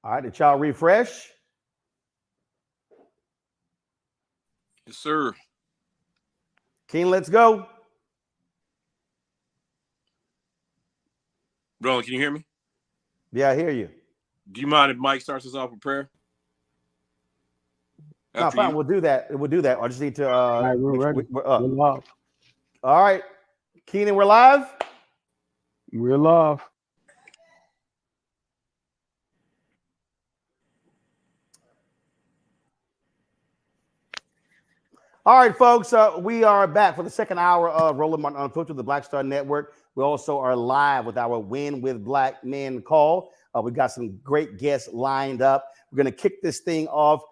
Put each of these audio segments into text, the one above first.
All right, did y'all refresh? Yes, sir. King, let's go. Roland, can you hear me? Yeah, I hear you. Do you mind if Mike starts us off with prayer No, after fine. you? We'll do that. We'll do that. I just need to All right, we're make sure ready. we're We're up. live. All right, Keenan, we're live. We're live. All right, folks, we are back for the second hour of Roland Martin Unfiltered, the Black Star Network. We also are live with our Win with Black Men call. We've got some great guests lined up. We're going to kick this thing off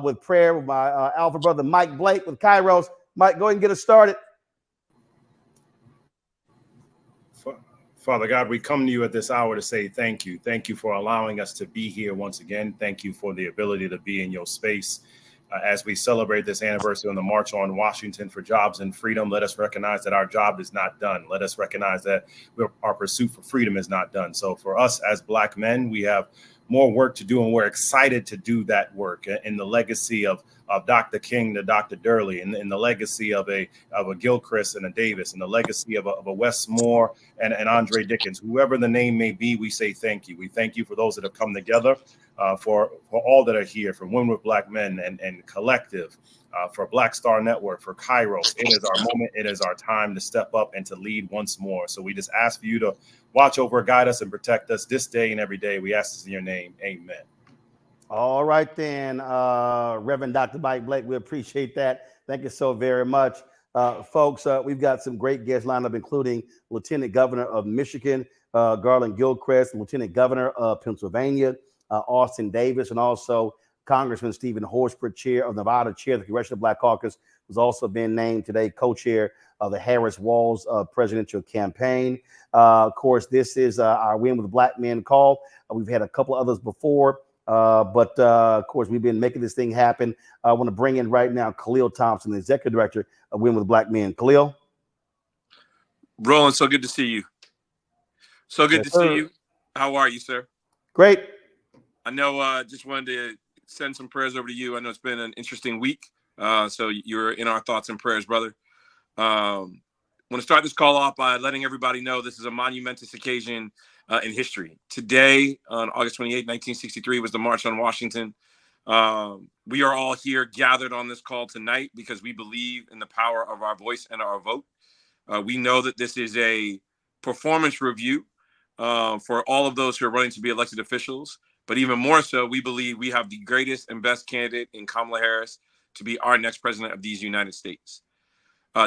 with prayer with my alpha brother, Mike Blake with Kairos. Mike, go ahead and get us started. Father God, we come to you at this hour to say thank you. Thank you for allowing us to be here once again. Thank you for the ability to be in your space. As we celebrate this anniversary on the March on Washington for Jobs and Freedom, let us recognize that our job is not done. Let us recognize that our pursuit for freedom is not done. So for us as Black men, we have more work to do, and we're excited to do that work in the legacy of Dr. King to Dr. Durley, and in the legacy of a Gilchrist and a Davis, and the legacy of a Wes Moore and Andre Dickens. Whoever the name may be, we say thank you. We thank you for those that have come together, for all that are here, from Women with Black Men and Collective, for Black Star Network, for Kairos. It is our moment. It is our time to step up and to lead once more. So we just ask for you to watch over, guide us, and protect us this day and every day. We ask this in your name. Amen. All right, then, Reverend Dr. Mike Blake, we appreciate that. Thank you so very much. Folks, we've got some great guests lined up, including Lieutenant Governor of Michigan, Garland Gilchrist, Lieutenant Governor of Pennsylvania, Austin Davis, and also Congressman Stephen Horsford, chair of Nevada, chair of the Congressional Black Caucus, who's also been named today co-chair of the Harris-Walz presidential campaign. Of course, this is our Win with Black Men call. We've had a couple others before. But of course, we've been making this thing happen. I want to bring in right now Khalil Thompson, the executive director of Women with Black Men. Khalil. Roland, so good to see you. So good Yes, to sir. see you. How are you, sir? Great. I know, just wanted to send some prayers over to you. I know it's been an interesting week. So you're in our thoughts and prayers, brother. I want to start this call off by letting everybody know this is a monumentous occasion in history. Today, on August 28, 1963, was the March on Washington. We are all here gathered on this call tonight because we believe in the power of our voice and our vote. We know that this is a performance review for all of those who are running to be elected officials. But even more so, we believe we have the greatest and best candidate in Kamala Harris to be our next president of these United States.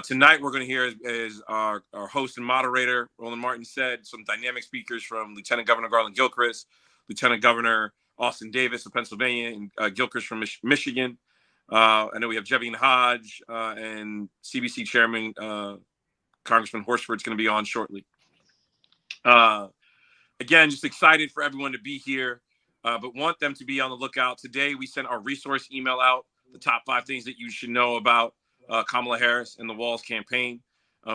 Tonight, we're going to hear, as our host and moderator, Roland Martin, said, some dynamic speakers from Lieutenant Governor Garland Gilchrist, Lieutenant Governor Austin Davis of Pennsylvania, and Gilchrist from Michigan. I know we have Jevian Hodge and CBC Chairman Congressman Horsford's going to be on shortly. Again, just excited for everyone to be here, but want them to be on the lookout. Today, we sent our resource email out, the top 5 things that you should know about Kamala Harris and the Walz campaign.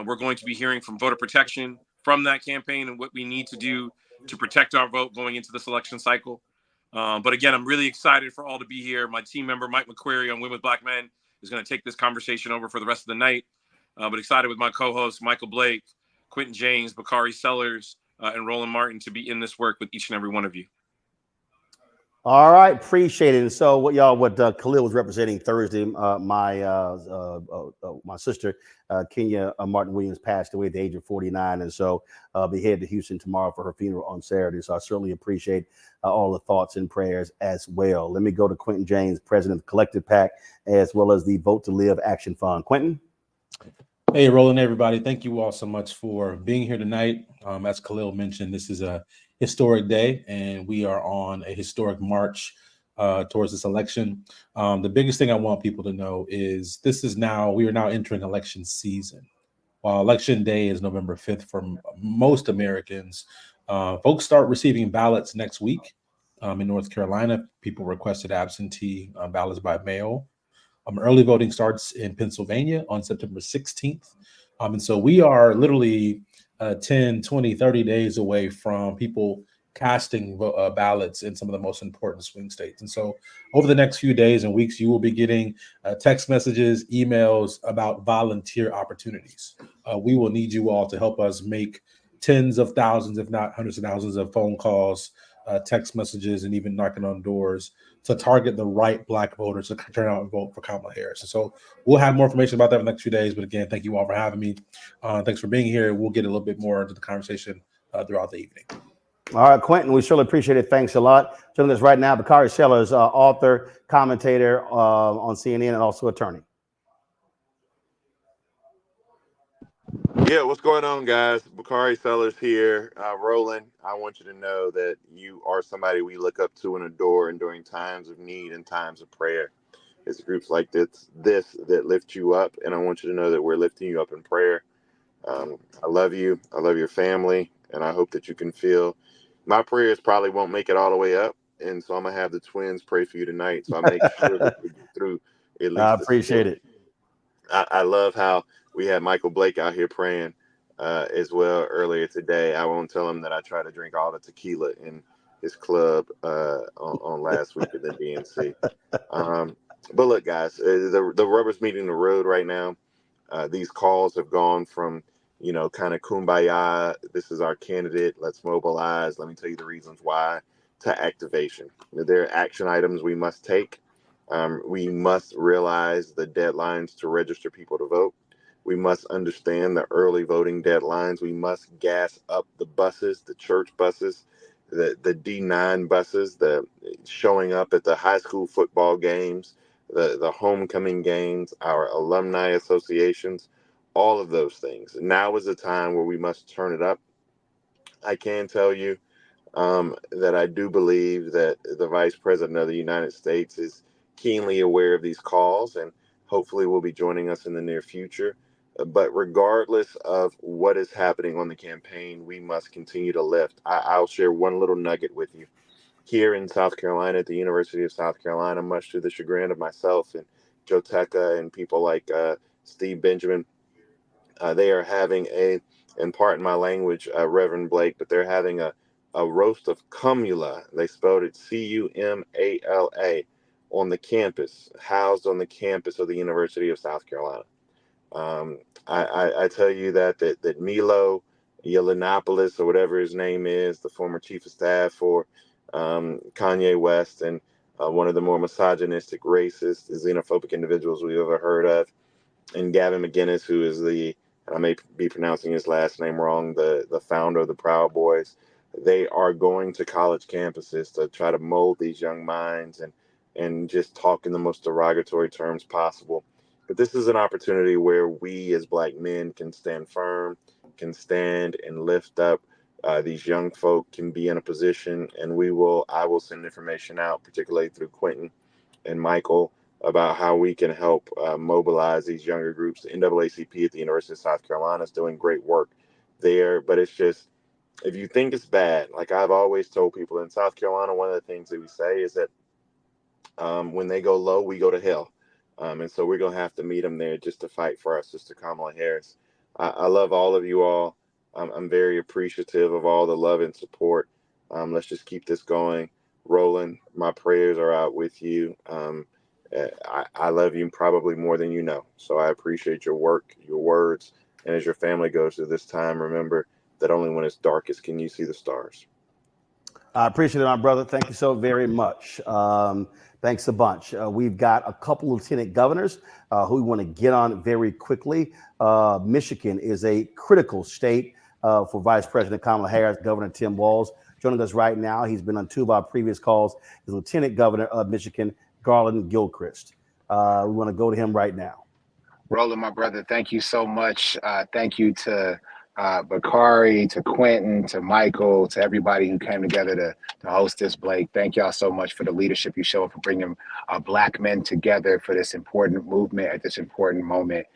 We're going to be hearing from voter protection from that campaign and what we need to do to protect our vote going into this election cycle. But again, I'm really excited for all to be here. My team member, Mike McQuarrie on Women with Black Men, is going to take this conversation over for the rest of the night. But excited with my co-hosts, Michael Blake, Quentin James, Bakari Sellers, and Roland Martin to be in this work with each and every one of you. All right, appreciate it. And so, what Khalil was representing Thursday, my sister Kenya Martin Williams passed away at the age of 49, and so I'll be headed to Houston tomorrow for her funeral on Saturday. So I certainly appreciate all the thoughts and prayers as well. Let me go to Quentin James, president of Collective PAC, as well as the Vote to Live Action Fund. Quentin. Hey, Roland, everybody. Thank you all so much for being here tonight. As Khalil mentioned, this is a historic day, and we are on a historic march towards this election. The biggest thing I want people to know is we are now entering election season. While election day is November 5th for most Americans, folks start receiving ballots next week. In North Carolina, people requested absentee ballots by mail. Early voting starts in Pennsylvania on September 16th. And so we are literally 10, 20, 30 days away from people casting ballots in some of the most important swing states. And so over the next few days and weeks, you will be getting text messages, emails about volunteer opportunities. We will need you all to help us make tens of thousands, if not hundreds of thousands of phone calls, text messages, and even knocking on doors to target the right Black voters to turn out and vote for Kamala Harris. And so we'll have more information about that in the next few days. But again, thank you all for having me. Thanks for being here. We'll get a little bit more into the conversation throughout the evening. All right, Quentin, we surely appreciate it. Thanks a lot. Joining us right now, Bakari Sellers, author, commentator on CNN, and also attorney. Yeah, what's going on, guys? Bakari Sellers here. Roland, I want you to know that you are somebody we look up to and adore, and during times of need and times of prayer. It's groups like this that lift you up, and I want you to know that we're lifting you up in prayer. I love you. I love your family, and I hope that you can feel my prayers probably won't make it all the way up, and so I'm going to have the twins pray for you tonight, so I make sure that we get through at least. I appreciate it. I love how we had Michael Blake out here praying as well earlier today. I won't tell him that I try to drink all the tequila in his club on last week at the DNC. But look, guys, the rubber's meeting the road right now. These calls have gone from, kind of kumbaya, this is our candidate, let's mobilize, let me tell you the reasons why, to activation. There are action items we must take. We must realize the deadlines to register people to vote. We must understand the early voting deadlines. We must gas up the buses, the church buses, the D9 buses, the showing up at the high school football games, the homecoming games, our alumni associations, all of those things. Now is the time where we must turn it up. I can tell you that I do believe that the Vice President of the United States is keenly aware of these calls and hopefully will be joining us in the near future. But regardless of what is happening on the campaign, we must continue to lift. I'll share one little nugget with you. Here in South Carolina, at the University of South Carolina, much to the chagrin of myself and Joe Tecca and people like Steve Benjamin, they are having and pardon my language, Reverend Blake, but they're having a roast of cumula. They spelled it Cumala on the campus, housed on the campus of the University of South Carolina. I tell you that Milo Yiannopoulos, or whatever his name is, the former chief of staff for Kanye West, and one of the more misogynistic, racist, xenophobic individuals we've ever heard of, and Gavin McInnes, who is I may be pronouncing his last name wrong, the founder of the Proud Boys. They are going to college campuses to try to mold these young minds and just talk in the most derogatory terms possible. But this is an opportunity where we as Black men can stand firm, can stand and lift up these young folk, can be in a position, and I will send information out, particularly through Quentin and Michael, about how we can help mobilize these younger groups. The NAACP at the University of South Carolina is doing great work there, but it's just, if you think it's bad, like I've always told people in South Carolina, one of the things that we say is that when they go low, we go to hell. And so we're going to have to meet them there just to fight for our sister Kamala Harris. I love all of you all. I'm very appreciative of all the love and support. Let's just keep this going. Roland, my prayers are out with you. I love you probably more than you know. So I appreciate your work, your words. And as your family goes through this time, remember that only when it's darkest can you see the stars. I appreciate it, my brother. Thank you so very much. Thanks a bunch. We've got a couple lieutenant governors who we want to get on very quickly. Michigan is a critical state for Vice President Kamala Harris. Governor Tim Walz joining us right now. He's been on two of our previous calls. He's Lieutenant Governor of Michigan, Garland Gilchrist. We want to go to him right now. Roland, my brother, thank you so much. Thank you to Bakari, to Quentin, to Michael, to everybody who came together to host this, Blake. Thank y'all so much for the leadership you show, for bringing Black men together for this important movement at this important moment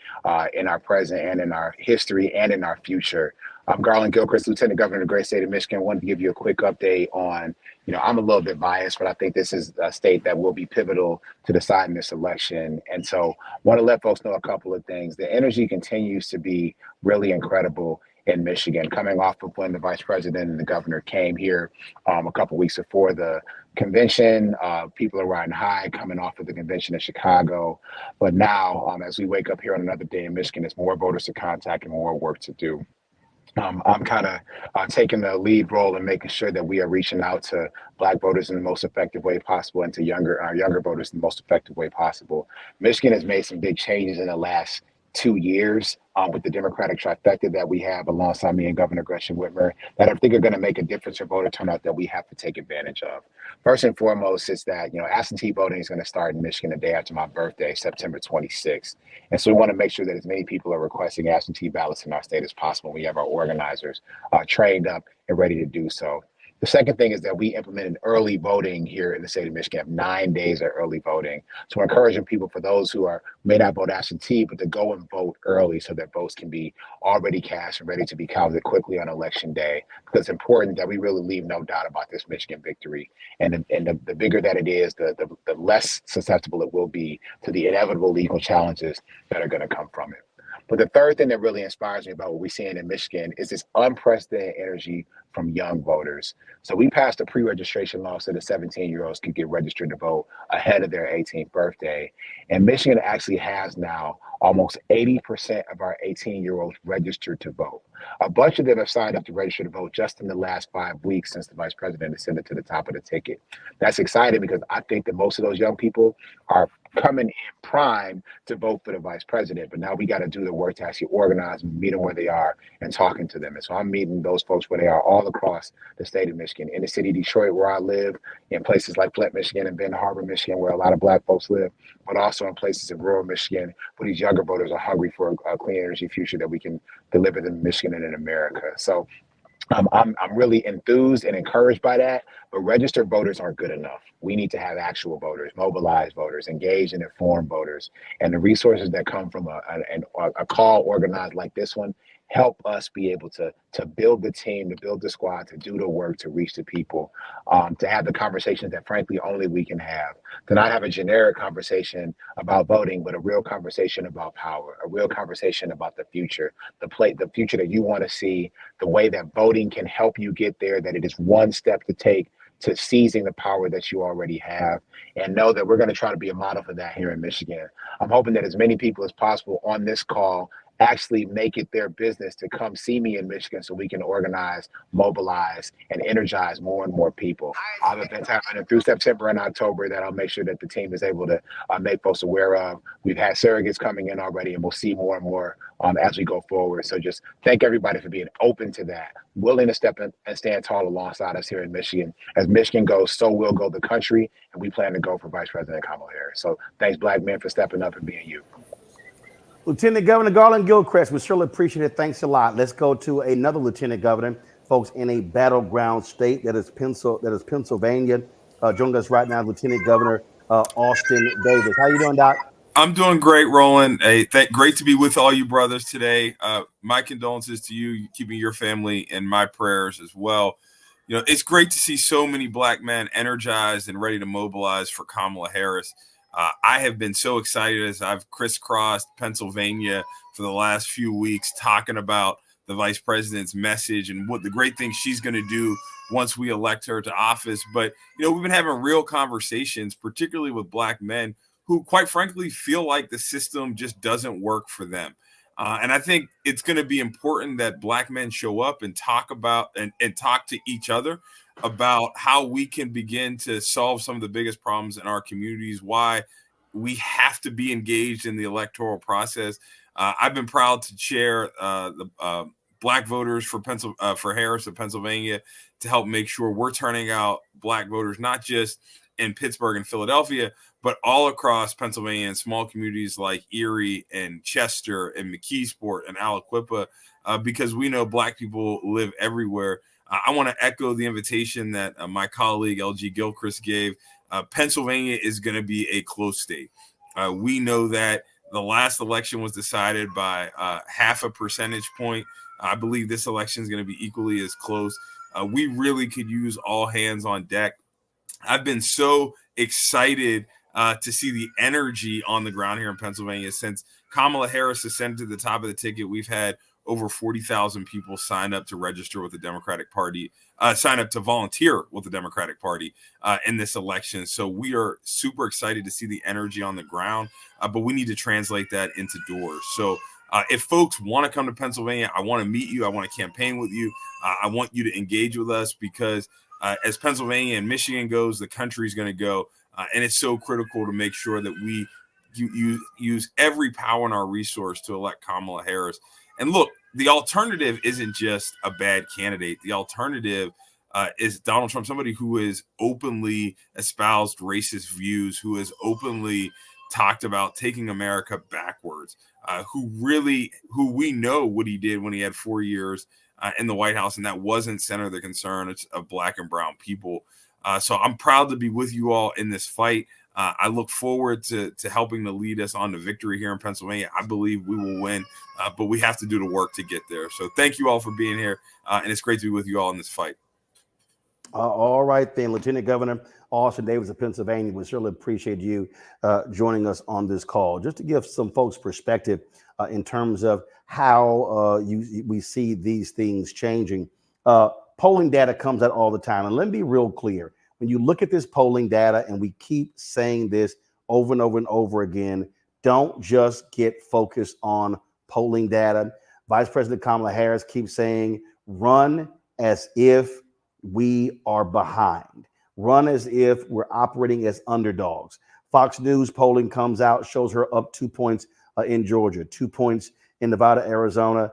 in our present and in our history and in our future. I'm Garland Gilchrist, Lieutenant Governor of the great state of Michigan. I wanted to give you a quick update on, I'm a little bit biased, but I think this is a state that will be pivotal to deciding this election. And so I want to let folks know a couple of things. The energy continues to be really incredible in Michigan, coming off of when the vice president and the governor came here a couple weeks before the convention. People are riding high coming off of the convention in Chicago. But now, as we wake up here on another day in Michigan, there's more voters to contact and more work to do. I'm kind of taking the lead role in making sure that we are reaching out to Black voters in the most effective way possible and to younger voters in the most effective way possible. Michigan has made some big changes in the last 2 years with the Democratic trifecta that we have alongside me and Governor Gretchen Whitmer that I think are going to make a difference for voter turnout that we have to take advantage of. First and foremost is that, absentee voting is going to start in Michigan the day after my birthday, September 26th. And so we want to make sure that as many people are requesting absentee ballots in our state as possible. We have our organizers trained up and ready to do so. The second thing is that we implemented early voting here in the state of Michigan, 9 days of early voting. So we're encouraging people, for those who may not vote absentee, but to go and vote early so that votes can be already cast and ready to be counted quickly on election day. Because it's important that we really leave no doubt about this Michigan victory. And the bigger that it is, the less susceptible it will be to the inevitable legal challenges that are going to come from it. But the third thing that really inspires me about what we're seeing in Michigan is this unprecedented energy from young voters. So we passed a pre-registration law so that 17-year-olds could get registered to vote ahead of their 18th birthday. And Michigan actually has now almost 80% of our 18-year-olds registered to vote. A bunch of them have signed up to register to vote just in the last 5 weeks since the vice president ascended to the top of the ticket. That's exciting because I think that most of those young people are coming in prime to vote for the vice president. But now we got to do the work to actually organize and meet them where they are and talking to them. And so I'm meeting those folks where they are all across the state of Michigan, in the city of Detroit, where I live, in places like Flint, Michigan, and Benton Harbor, Michigan, where a lot of Black folks live, but also in places in rural Michigan where these younger voters are hungry for a clean energy future that we can deliver them in Michigan and in America. So I'm really enthused and encouraged by that, but registered voters aren't good enough. We need to have actual voters, mobilized voters, engaged and informed voters. And the resources that come from a call organized like this one help us be able to build the team, to build the squad, to do the work, to reach the people, to have the conversations that frankly only we can have, to not have a generic conversation about voting, but a real conversation about power, a real conversation about the future, the future that you want to see, the way that voting can help you get there, that it is one step to take to seizing the power that you already have, and know that we're going to try to be a model for that here in Michigan. I'm hoping that as many people as possible on this call actually make it their business to come see me in Michigan so we can organize, mobilize, and energize more and more people. I have events happening through September and October that I'll make sure that the team is able to make folks aware of. We've had surrogates coming in already, and we'll see more and more as we go forward. So just thank everybody for being open to that, willing to step in and stand tall alongside us here in Michigan. As Michigan goes, so will go the country, and we plan to go for Vice President Kamala Harris. So thanks, Black men, for stepping up and being you. Lieutenant Governor Garland Gilchrist, we surely appreciate it. Thanks a lot. Let's go to another lieutenant governor, folks, in a battleground state that is Pennsylvania. Joining us right now, Lieutenant Governor Austin Davis. How you doing, Doc? I'm doing great, Roland. Hey, great to be with all you brothers today. My condolences to you, keeping your family in my prayers as well. You know, it's great to see so many Black men energized and ready to mobilize for Kamala Harris. I have been so excited as I've crisscrossed Pennsylvania for the last few weeks talking about the vice president's message and what the great things she's going to do once we elect her to office. But, you know, we've been having real conversations, particularly with Black men who, quite frankly, feel like the system just doesn't work for them. And I think it's going to be important that Black men show up and talk about and talk to each other about how we can begin to solve some of the biggest problems in our communities, why we have to be engaged in the electoral process. I've been proud to chair the Black voters for Harris of Pennsylvania to help make sure we're turning out Black voters, not just in Pittsburgh and Philadelphia, but all across Pennsylvania in small communities like Erie and Chester and McKeesport and Aliquippa, because we know Black people live everywhere. I want to echo the invitation that my colleague LG Gilchrist gave. Pennsylvania is going to be a close state. We know that the last election was decided by half a percentage point. I believe this election is going to be equally as close. We really could use all hands on deck. I've been so excited to see the energy on the ground here in Pennsylvania since Kamala Harris ascended to the top of the ticket. We've had over 40,000 people sign up to register with the Democratic Party, sign up to volunteer with the Democratic Party in this election. So we are super excited to see the energy on the ground, but we need to translate that into doors. So if folks want to come to Pennsylvania, I want to meet you. I want to campaign with you. I want you to engage with us because as Pennsylvania and Michigan goes, the country is going to go. And it's so critical to make sure that we use every power in our resource to elect Kamala Harris. And look, the alternative isn't just a bad candidate. The alternative is Donald Trump, somebody who has openly espoused racist views, who has openly talked about taking America backwards, who we know what he did when he had 4 years in the White House, and that wasn't center of the concern of Black and brown people. So I'm proud to be with you all in this fight. I look forward to helping to lead us on to victory here in Pennsylvania. I believe we will win, but we have to do the work to get there. So thank you all for being here, and it's great to be with you all in this fight. All right, then, Lieutenant Governor Austin Davis of Pennsylvania, we certainly appreciate you joining us on this call. Just to give some folks perspective in terms of how we see these things changing. Polling data comes out all the time. And let me be real clear. When you look at this polling data, and we keep saying this over and over and over again, don't just get focused on polling data. Vice President Kamala Harris keeps saying, run as if we are behind. Run as if we're operating as underdogs. Fox News polling comes out, shows her up 2 points in Georgia, 2 points in Nevada, Arizona,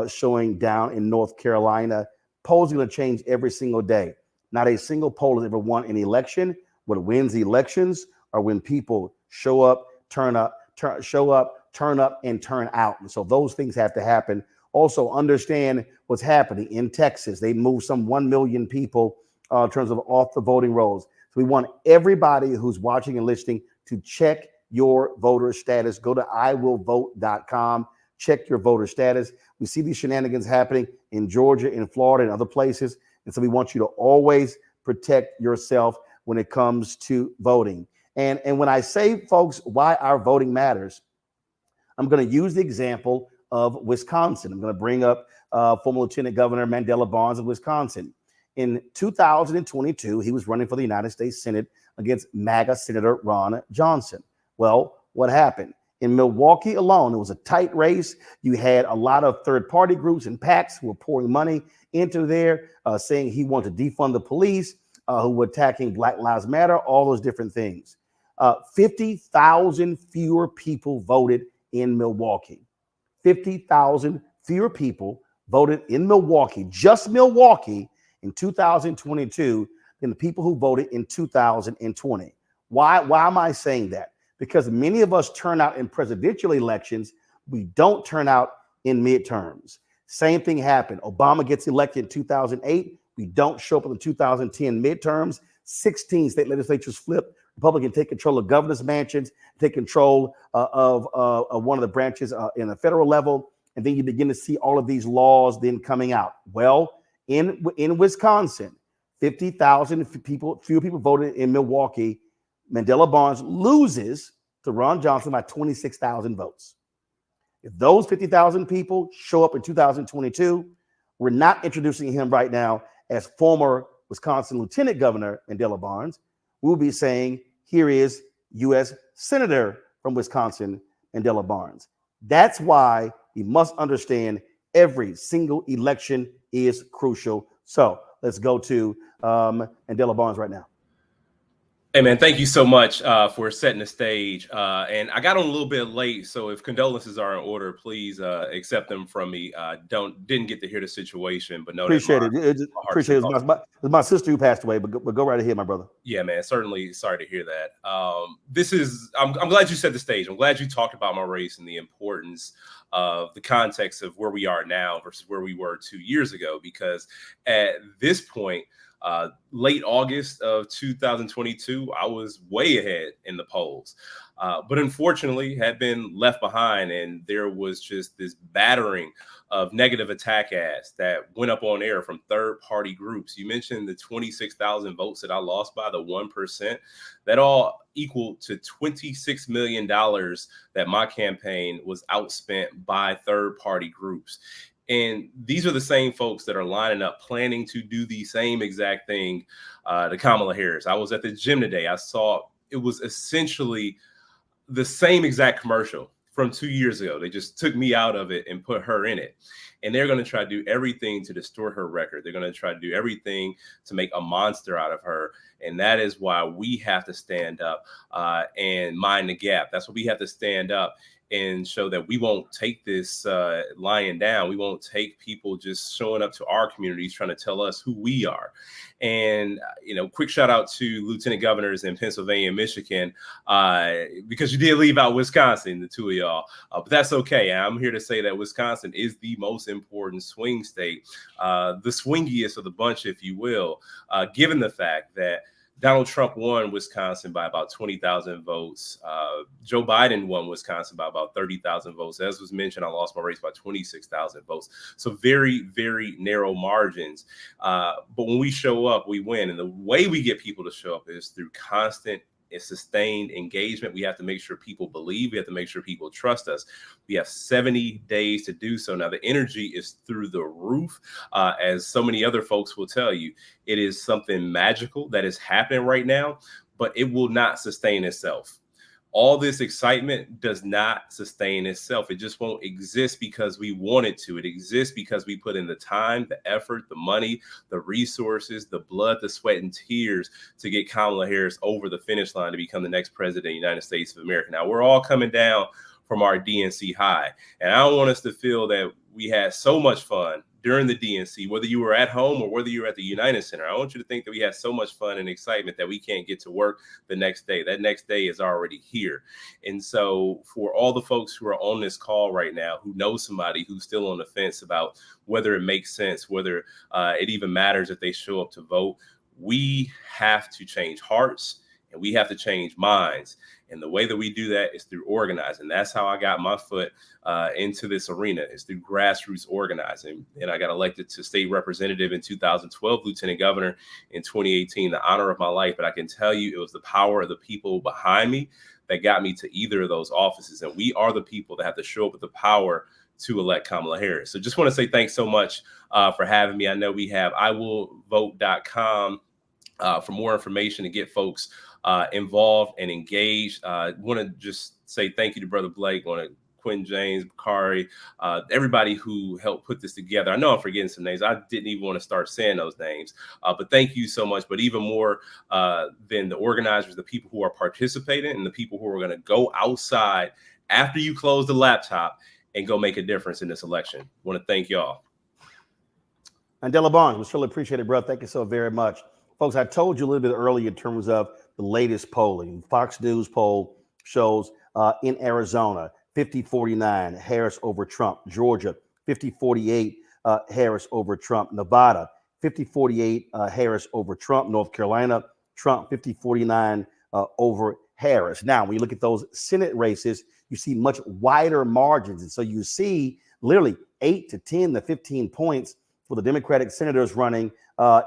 showing down in North Carolina. Polls are going to change every single day. Not a single poll has ever won an election. What wins elections are when people show up, turn up, and turn out. And so those things have to happen. Also, understand what's happening in Texas. They moved some 1 million people in terms of off the voting rolls. So we want everybody who's watching and listening to check your voter status. Go to iwillvote.com. Check your voter status. We see these shenanigans happening in Georgia, in Florida, and other places. And so we want you to always protect yourself when it comes to voting. And when I say, folks, why our voting matters, I'm going to use the example of Wisconsin. I'm going to bring up former Lieutenant Governor Mandela Barnes of Wisconsin. In 2022, he was running for the United States Senate against MAGA Senator Ron Johnson. Well, what happened? In Milwaukee alone, it was a tight race. You had a lot of third-party groups and PACs who were pouring money into there, saying he wanted to defund the police, who were attacking Black Lives Matter, all those different things. 50,000 fewer people voted in Milwaukee. 50,000 fewer people voted in Milwaukee, just Milwaukee, in 2022 than the people who voted in 2020. Why am I saying that? Because many of us turn out in presidential elections. We don't turn out in midterms. Same thing happened. Obama gets elected in 2008. We don't show up in the 2010 midterms. 16 state legislatures flip. Republicans take control of governor's mansions, take control of one of the branches in the federal level. And then you begin to see all of these laws then coming out. Well, in Wisconsin, 50,000 fewer people voted in Milwaukee. Mandela Barnes loses to Ron Johnson by 26,000 votes. If those 50,000 people show up in 2022, we're not introducing him right now as former Wisconsin Lieutenant Governor Mandela Barnes. We'll be saying, here is U.S. Senator from Wisconsin, Mandela Barnes. That's why we must understand every single election is crucial. So let's go to Mandela Barnes right now. Hey, man, thank you so much for setting the stage. And I got on a little bit late, so if condolences are in order, please accept them from me. Didn't get to hear the situation, but know appreciate that it. Appreciate it. It's my sister who passed away, but go right ahead, my brother. Yeah, man, certainly sorry to hear that. I'm glad you set the stage. I'm glad you talked about my race and the importance of the context of where we are now versus where we were 2 years ago, because at this point, late August of 2022, I was way ahead in the polls, but unfortunately had been left behind. And there was just this battering of negative attack ads that went up on air from third-party groups. You mentioned the 26,000 votes that I lost by, the 1%. That all equaled to $26 million that my campaign was outspent by third-party groups. And these are the same folks that are lining up, planning to do the same exact thing to Kamala Harris. I was at the gym today. I saw it was essentially the same exact commercial from 2 years ago. They just took me out of it and put her in it. And they're going to try to do everything to distort her record. They're going to try to do everything to make a monster out of her. And that is why we have to stand up and mind the gap. That's why we have to stand up and show that we won't take this lying down. We won't take people just showing up to our communities trying to tell us who we are. And, quick shout out to lieutenant governors in Pennsylvania and Michigan, because you did leave out Wisconsin, the two of y'all, but that's okay. I'm here to say that Wisconsin is the most important swing state, the swingiest of the bunch, if you will, given the fact that Donald Trump won Wisconsin by about 20,000 votes. Joe Biden won Wisconsin by about 30,000 votes. As was mentioned, I lost my race by 26,000 votes. So very, very narrow margins. But when we show up, we win. And the way we get people to show up is through constant and sustained engagement. We have to make sure people believe. We have to make sure people trust us. We have 70 days to do so. Now, the energy is through the roof. As so many other folks will tell you, it is something magical that is happening right now, but it will not sustain itself. All this excitement does not sustain itself. It just won't exist because we want it to. It exists because we put in the time, the effort, the money, the resources, the blood, the sweat, and tears to get Kamala Harris over the finish line to become the next president of the United States of America. Now, we're all coming down from our DNC high, and I don't want us to feel that we had so much fun during the DNC, whether you were at home or whether you were at the United Center. I want you to think that we had so much fun and excitement that we can't get to work the next day. That next day is already here. And so for all the folks who are on this call right now, who know somebody who's still on the fence about whether it makes sense, whether it even matters if they show up to vote, we have to change hearts and we have to change minds. And the way that we do that is through organizing. That's how I got my foot into this arena, is through grassroots organizing. And I got elected to state representative in 2012, lieutenant governor in 2018, the honor of my life. But I can tell you it was the power of the people behind me that got me to either of those offices. And we are the people that have to show up with the power to elect Kamala Harris. So just want to say thanks so much for having me. I know we have iwillvote.com for more information to get folks involved and engaged. Want to just say thank you to Brother Blake, Quentin James, Bakari, everybody who helped put this together. I know I'm forgetting some names. I didn't even want to start saying those names, but thank you so much. But even more than the organizers, the people who are participating and the people who are going to go outside after you close the laptop and go make a difference in this election. Want to thank y'all. Mandela Barnes, we surely appreciate it, bro. Thank you so very much. Folks, I told you a little bit earlier in terms of the latest polling. Fox News poll shows in Arizona, 50-49, Harris over Trump. Georgia, 50-48, Harris over Trump. Nevada, 50-48, Harris over Trump. North Carolina, Trump, 50-49 over Harris. Now, when you look at those Senate races, you see much wider margins. And so you see literally 8 to 10 to 15 points for the Democratic senators running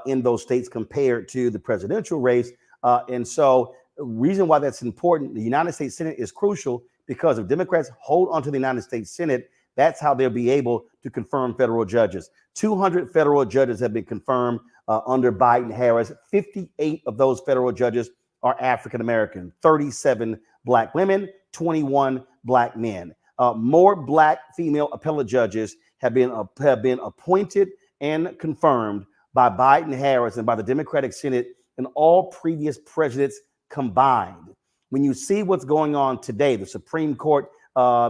in those states compared to the presidential race. And so the reason why that's important, the United States Senate is crucial because if Democrats hold onto the United States Senate, that's how they'll be able to confirm federal judges. 200 federal judges have been confirmed under Biden-Harris. 58 of those federal judges are African-American, 37 Black women, 21 Black men. More Black female appellate judges have been appointed and confirmed by Biden-Harris and by the Democratic Senate and all previous presidents combined. When you see what's going on today, the Supreme Court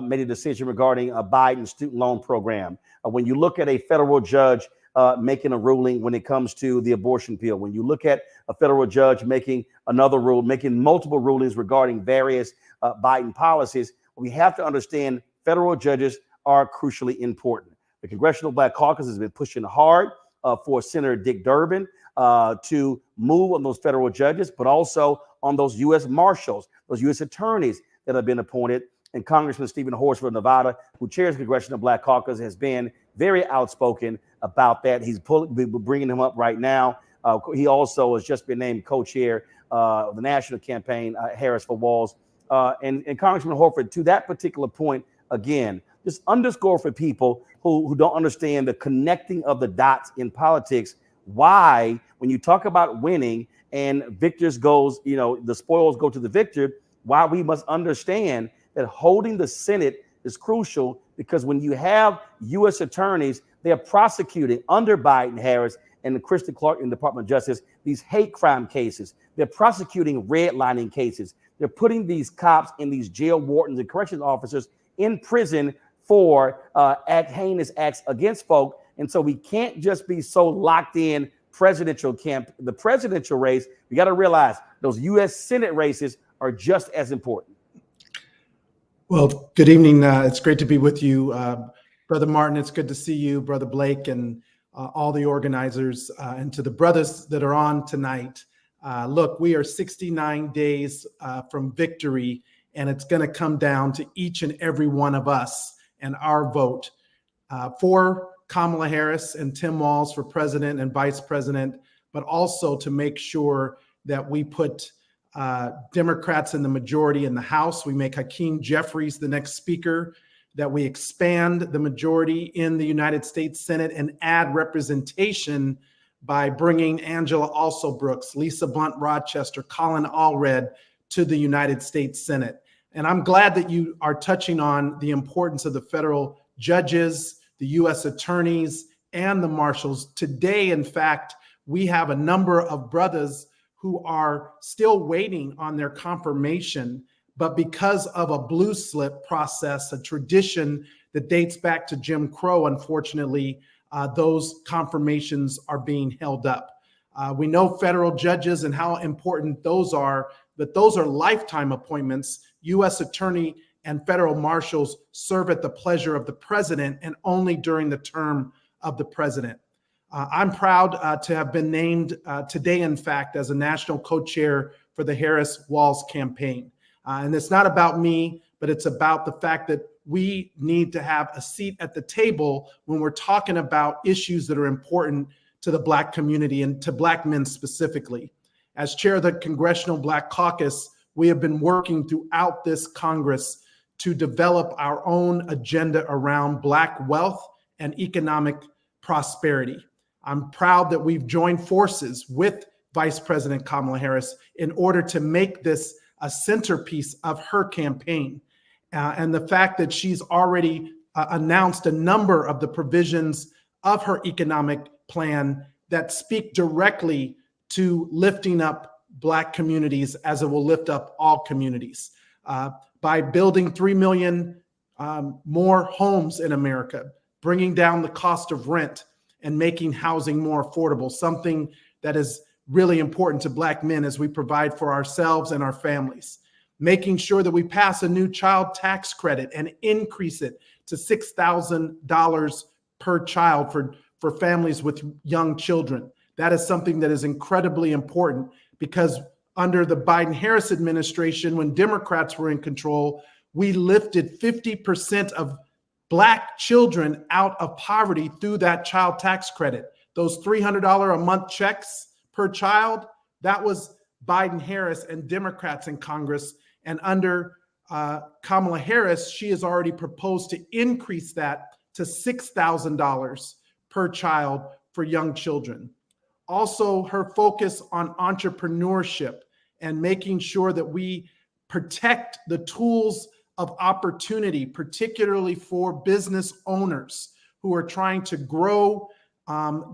made a decision regarding a Biden student loan program. When you look at a federal judge making a ruling when it comes to the abortion pill, when you look at a federal judge making another rule, making multiple rulings regarding various Biden policies, we have to understand federal judges are crucially important. The Congressional Black Caucus has been pushing hard for Senator Dick Durbin to move on those federal judges, but also on those U.S. Marshals, those U.S. attorneys that have been appointed. And Congressman Stephen Horsford of Nevada, who chairs the Congressional Black Caucus, has been very outspoken about that. He's bringing him up right now. He also has just been named co-chair of the national campaign, Harris for Walls. And Congressman Horsford, to that particular point, again, just underscore for people who don't understand the connecting of the dots in politics, why when you talk about winning and victors goes, the spoils go to the victor, why we must understand that holding the Senate is crucial, because when you have U.S. attorneys, they're prosecuting under Biden, Harris, and Kristen Clark in the Department of Justice these hate crime cases. They're prosecuting redlining cases. They're putting these cops and these jail wardens and corrections officers in prison for heinous acts against folk. And so we can't just be so locked in the presidential race. We got to realize those U.S. Senate races are just as important. Well, good evening. It's great to be with you, Brother Martin. It's good to see you, Brother Blake, and all the organizers, and to the brothers that are on tonight. Look, we are 69 days from victory, and it's going to come down to each and every one of us and our vote for Kamala Harris and Tim Walz for president and vice president, but also to make sure that we put Democrats in the majority in the House. We make Hakeem Jeffries the next speaker, that we expand the majority in the United States Senate and add representation by bringing Angela Alsobrooks, Lisa Blunt Rochester, Colin Allred to the United States Senate. And I'm glad that you are touching on the importance of the federal judges, the U.S. attorneys, and the marshals. Today, in fact, we have a number of brothers who are still waiting on their confirmation, but because of a blue slip process, a tradition that dates back to Jim Crow, unfortunately, those confirmations are being held up. We know federal judges and how important those are, but those are lifetime appointments. U.S. attorney and federal marshals serve at the pleasure of the president and only during the term of the president. I'm proud to have been named today, in fact, as a national co-chair for the Harris-Walz campaign. And it's not about me, but it's about the fact that we need to have a seat at the table when we're talking about issues that are important to the Black community and to Black men specifically. As chair of the Congressional Black Caucus, we have been working throughout this Congress to develop our own agenda around Black wealth and economic prosperity. I'm proud that we've joined forces with Vice President Kamala Harris in order to make this a centerpiece of her campaign. And the fact that she's already announced a number of the provisions of her economic plan that speak directly to lifting up Black communities, as it will lift up all communities. By building 3 million more homes in America, bringing down the cost of rent and making housing more affordable, something that is really important to Black men as we provide for ourselves and our families. Making sure that we pass a new child tax credit and increase it to $6,000 per child for families with young children. That is something that is incredibly important, because under the Biden-Harris administration, when Democrats were in control, we lifted 50% of Black children out of poverty through that child tax credit. Those $300 a month checks per child, that was Biden-Harris and Democrats in Congress. And under Kamala Harris, she has already proposed to increase that to $6,000 per child for young children. Also, her focus on entrepreneurship and making sure that we protect the tools of opportunity, particularly for business owners who are trying to grow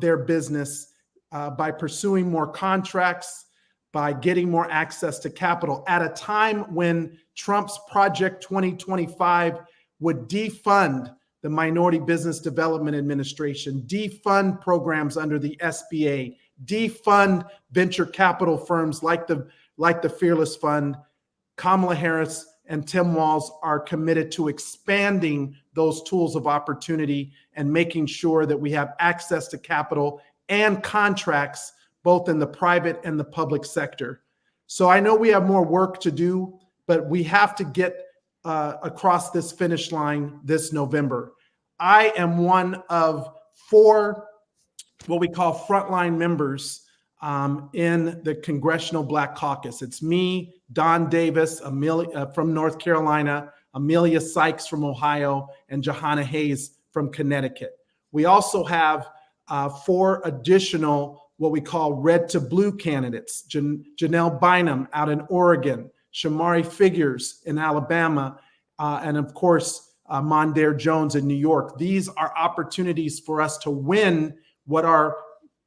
their business by pursuing more contracts, by getting more access to capital at a time when Trump's Project 2025 would defund the Minority Business Development Administration, defund programs under the SBA, defund venture capital firms like the Fearless Fund. Kamala Harris and Tim Walz are committed to expanding those tools of opportunity and making sure that we have access to capital and contracts both in the private and the public sector. So I know we have more work to do, but we have to get across this finish line this November. I am one of 4 what we call frontline members in the Congressional Black Caucus. It's me, Don Davis, from North Carolina, Amelia Sykes from Ohio, and Johanna Hayes from Connecticut. We also have 4 additional what we call red to blue candidates: Janelle Bynum out in Oregon, Shamari Figures in Alabama, and of course, Mondaire Jones in New York. These are opportunities for us to win what are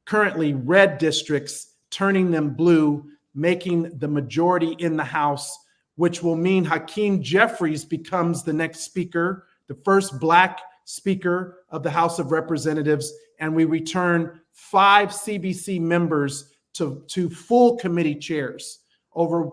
currently red districts, turning them blue, making the majority in the House, which will mean Hakeem Jeffries becomes the next speaker, the first Black speaker of the House of Representatives, and we return 5 CBC members to full committee chairs over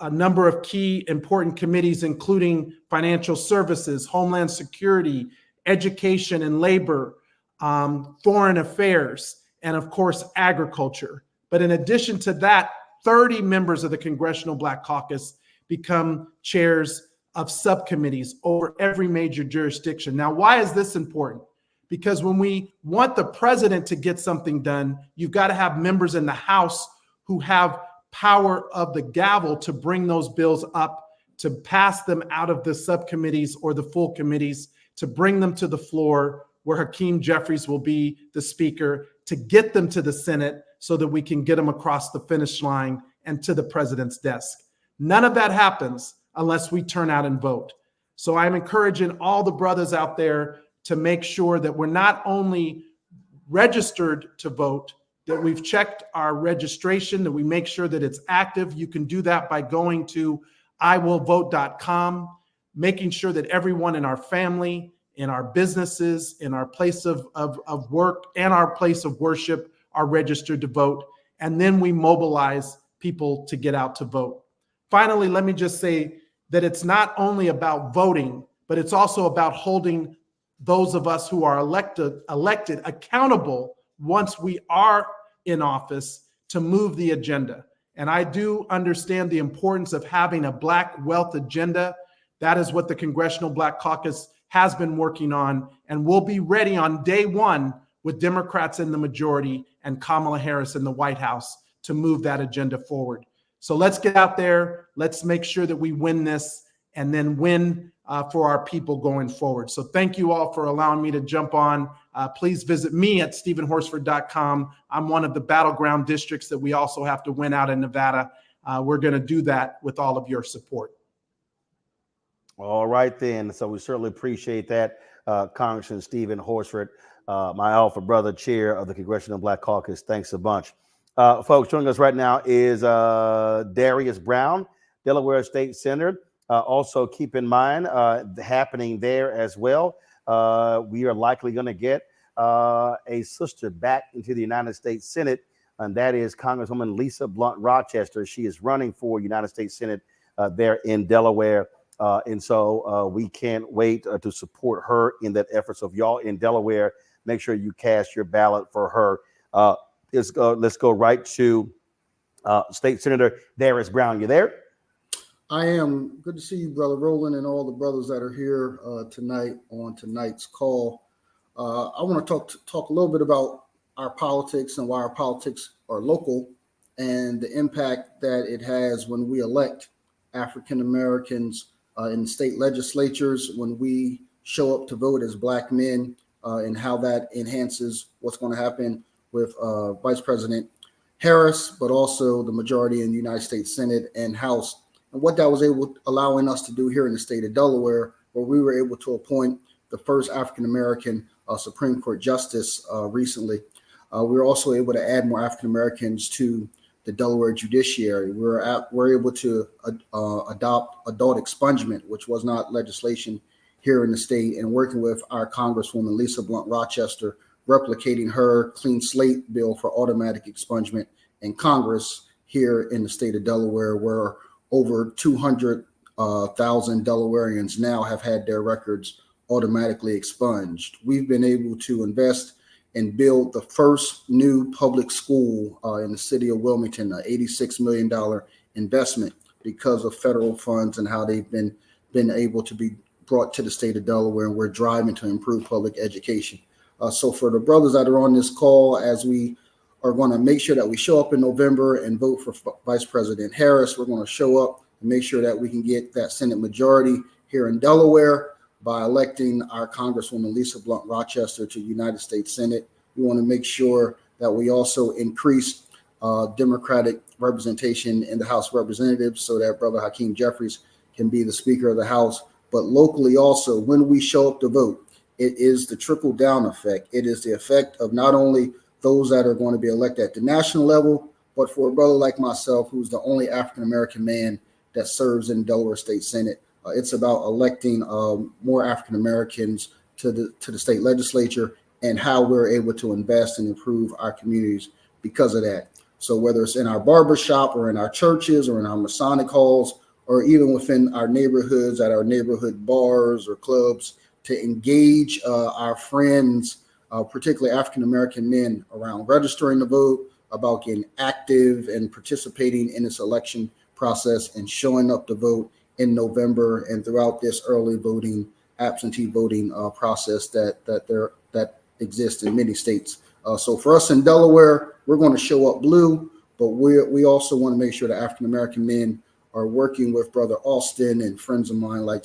a number of key important committees, including financial services, homeland security, education and labor, foreign affairs, and of course, agriculture. But in addition to that, 30 members of the Congressional Black Caucus become chairs of subcommittees over every major jurisdiction. Now, why is this important? Because when we want the president to get something done, you've got to have members in the House who have power of the gavel to bring those bills up, to pass them out of the subcommittees or the full committees, to bring them to the floor where Hakeem Jeffries will be the speaker, to get them to the Senate so that we can get them across the finish line and to the president's desk. None of that happens unless we turn out and vote. So I'm encouraging all the brothers out there to make sure that we're not only registered to vote, that we've checked our registration, that we make sure that it's active. You can do that by going to iwillvote.com, making sure that everyone in our family, in our businesses, in our place of work, and our place of worship are registered to vote. And then we mobilize people to get out to vote. Finally, let me just say that it's not only about voting, but it's also about holding those of us who are elected accountable once we are in office to move the agenda. And I do understand the importance of having a Black wealth agenda. That is what the Congressional Black Caucus has been working on, and we'll be ready on day one with Democrats in the majority and Kamala Harris in the White House to move that agenda forward. So let's get out there. Let's make sure that we win this and then win for our people going forward. So thank you all for allowing me to jump on. Please visit me at stephenhorsford.com. I'm one of the battleground districts that we also have to win out in Nevada. We're going to do that with all of your support. All right, then. So we certainly appreciate that, Congressman Stephen Horsford, my alpha brother, chair of the Congressional Black Caucus. Thanks a bunch. Folks, joining us right now is Darius Brown, Delaware State Senator. Also, keep in mind, happening there as well, we are likely going to get a sister back into the United States Senate, and that is Congresswoman Lisa Blunt Rochester. She is running for United States Senate there in Delaware. And so we can't wait to support her in that effort. So if y'all in Delaware, make sure you cast your ballot for her. Let's go right to State Senator Darius Brown. You there? I am. Good to see you, Brother Roland, and all the brothers that are here tonight on tonight's call. I want to talk a little bit about our politics and why our politics are local and the impact that it has when we elect African Americans in state legislatures, when we show up to vote as Black men, and how that enhances what's going to happen with Vice President Harris, but also the majority in the United States Senate and House. And what that was allowing us to do here in the state of Delaware, where we were able to appoint the first African-American Supreme Court justice recently. We were also able to add more African-Americans to the Delaware judiciary. We're able to adopt adult expungement, which was not legislation here in the state, and working with our Congresswoman Lisa Blunt Rochester, replicating her clean slate bill for automatic expungement in Congress here in the state of Delaware, where over 200,000 Delawareans now have had their records automatically expunged. We've been able to invest and build the first new public school in the city of Wilmington, an $86 million investment because of federal funds and how they've been able to be brought to the state of Delaware, and we're driving to improve public education. So for the brothers that are on this call, as we are going to make sure that we show up in November and vote for Vice President Harris, we're going to show up and make sure that we can get that Senate majority here in Delaware by electing our Congresswoman Lisa Blunt Rochester to the United States Senate. We want to make sure that we also increase Democratic representation in the House of Representatives so that Brother Hakeem Jeffries can be the Speaker of the House. But locally also, when we show up to vote, it is the trickle down effect. It is the effect of not only those that are going to be elected at the national level, but for a brother like myself, who's the only African-American man that serves in the Delaware State Senate. It's about electing more African-Americans to the state legislature and how we're able to invest and improve our communities because of that. So whether it's in our barbershop or in our churches or in our Masonic halls, or even within our neighborhoods, at our neighborhood bars or clubs, to engage our friends, particularly African-American men, around registering to vote, about getting active and participating in this election process and showing up to vote in November and throughout this early voting, absentee voting process that exists in many states. So for us in Delaware, we're going to show up blue, but we also want to make sure that African-American men are working with Brother Austin and friends of mine like